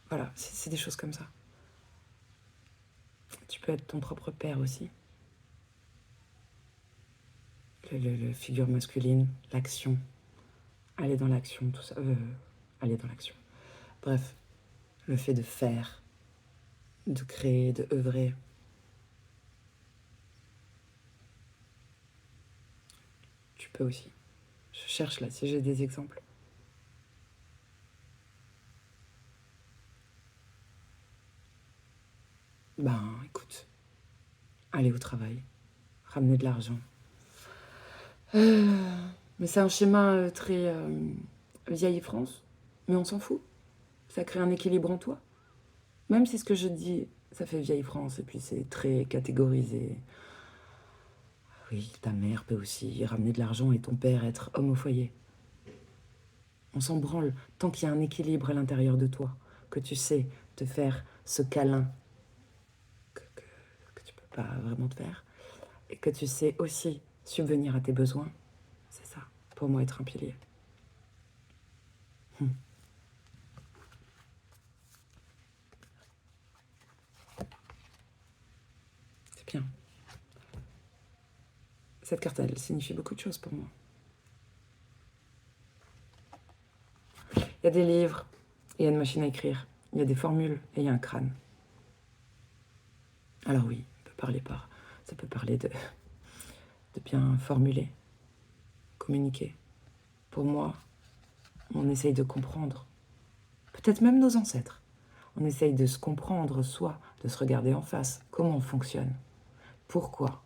voilà, c'est des choses comme ça. Tu peux être ton propre père aussi. Le figure masculine, l'action. Aller dans l'action, tout ça. Aller dans l'action. Bref, le fait de faire, de créer, de œuvrer. Tu peux aussi. Je cherche là si j'ai des exemples. Ben, écoute, aller au travail, ramener de l'argent. Mais c'est un schéma très vieille France, mais on s'en fout. Ça crée un équilibre en toi. Même si ce que je dis, ça fait vieille France, et puis c'est très catégorisé. Oui, ta mère peut aussi ramener de l'argent et ton père être homme au foyer. On s'en branle tant qu'il y a un équilibre à l'intérieur de toi, que tu sais te faire ce câlin que tu peux pas vraiment te faire, et que tu sais aussi subvenir à tes besoins. C'est ça, pour moi, être un pilier. C'est bien. Cette carte, elle signifie beaucoup de choses pour moi. Il y a des livres, il y a une machine à écrire, il y a des formules et il y a un crâne. Alors oui, ça peut parler de bien formuler, communiquer. Pour moi, on essaye de comprendre, peut-être même nos ancêtres. On essaye de se comprendre soi, de se regarder en face, comment on fonctionne, pourquoi,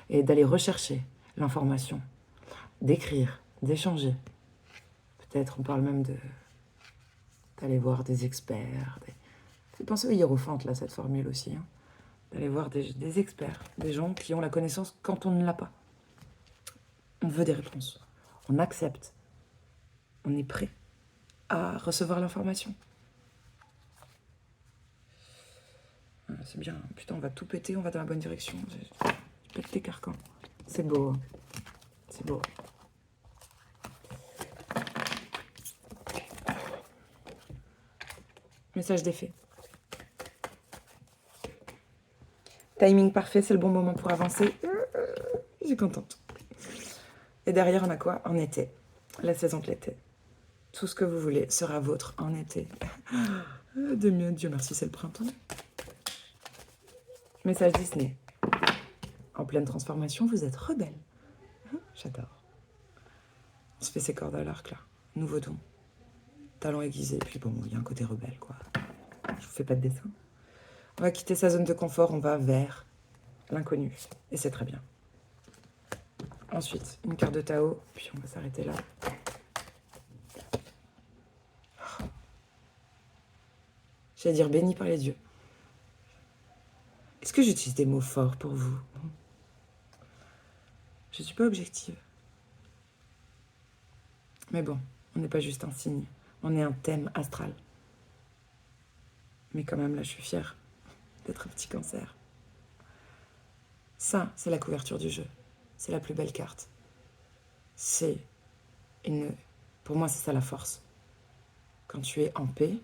et d'aller rechercher l'information, d'écrire, d'échanger. Peut-être on parle même d'aller voir des experts. Fais penser aux hiérophantes, là, cette formule aussi. Hein. D'aller voir des experts, des gens qui ont la connaissance quand on ne l'a pas. On veut des réponses. On accepte. On est prêt à recevoir l'information. C'est bien. Putain, on va tout péter, on va dans la bonne direction. Je pète tes carcans. C'est beau. C'est beau. Message d'effet. Timing parfait, c'est le bon moment pour avancer. Je suis contente. Et derrière, on a quoi? En été. La saison de l'été. Tout ce que vous voulez sera vôtre en été. Dieu merci, c'est le printemps. Message Disney. En pleine transformation, vous êtes rebelle. J'adore. On se fait ses cordes à l'arc, là. Nouveau don. Talent aiguisé. Puis bon, il y a un côté rebelle, quoi. Je vous fais pas de dessin. On va quitter sa zone de confort, on va vers l'inconnu. Et c'est très bien. Ensuite, une carte de Tao, puis on va s'arrêter là. J'allais dire béni par les dieux. Est-ce que j'utilise des mots forts pour vous? Je suis pas objective. Mais bon, on n'est pas juste un signe, on est un thème astral. Mais quand même, là, je suis fière d'être un petit cancer. Ça, c'est la couverture du jeu. C'est la plus belle carte. C'est une... Pour moi, c'est ça la force. Quand tu es en paix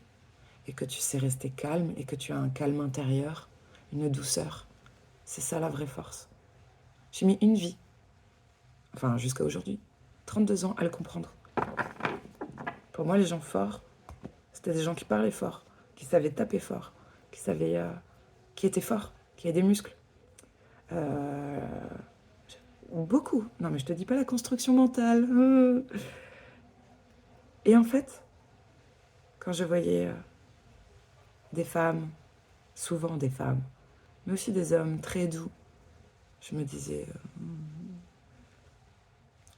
et que tu sais rester calme et que tu as un calme intérieur, une douceur, c'est ça la vraie force. J'ai mis une vie, enfin jusqu'à aujourd'hui, 32 ans à le comprendre. Pour moi, les gens forts, c'était des gens qui parlaient fort, qui savaient taper fort, qui étaient forts, qui avaient des muscles. Beaucoup. Non, mais je te dis pas la construction mentale. Et en fait, quand je voyais des femmes souvent des femmes, mais aussi des hommes très doux. Je me disais...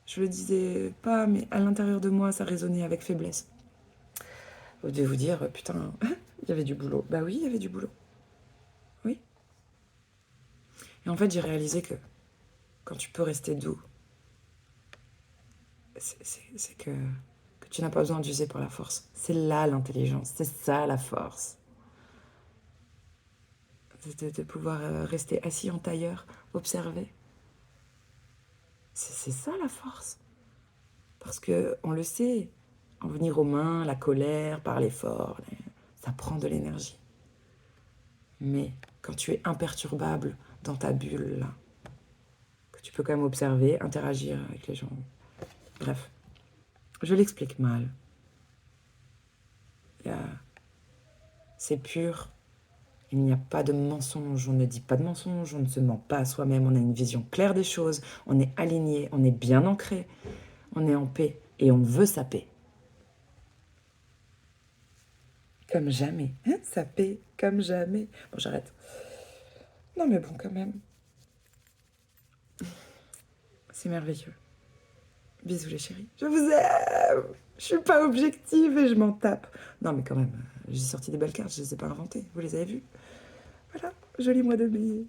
je le disais pas, mais à l'intérieur de moi, ça résonnait avec faiblesse. Vous devez vous dire, putain, il y avait du boulot. Bah oui, il y avait du boulot. Oui. Et en fait, j'ai réalisé que quand tu peux rester doux, c'est que tu n'as pas besoin d'user pour la force. C'est là l'intelligence, c'est ça la force. De pouvoir rester assis en tailleur, observer. C'est ça la force. Parce que on le sait, en venir aux mains, la colère, parler fort, ça prend de l'énergie. Mais quand tu es imperturbable dans ta bulle, là, que tu peux quand même observer, interagir avec les gens. Bref, je l'explique mal. C'est pur. Il n'y a pas de mensonge, on ne dit pas de mensonge, on ne se ment pas à soi-même, on a une vision claire des choses, on est aligné, on est bien ancré, on est en paix et on veut sa paix. Comme jamais, hein, sa paix, comme jamais. Bon, j'arrête. Non mais bon, quand même. C'est merveilleux. Bisous les chéris. Je vous aime. Je suis pas objective et je m'en tape. Non mais quand même, j'ai sorti des belles cartes, je les ai pas inventées. Vous les avez vues? Voilà, joli mois de mai.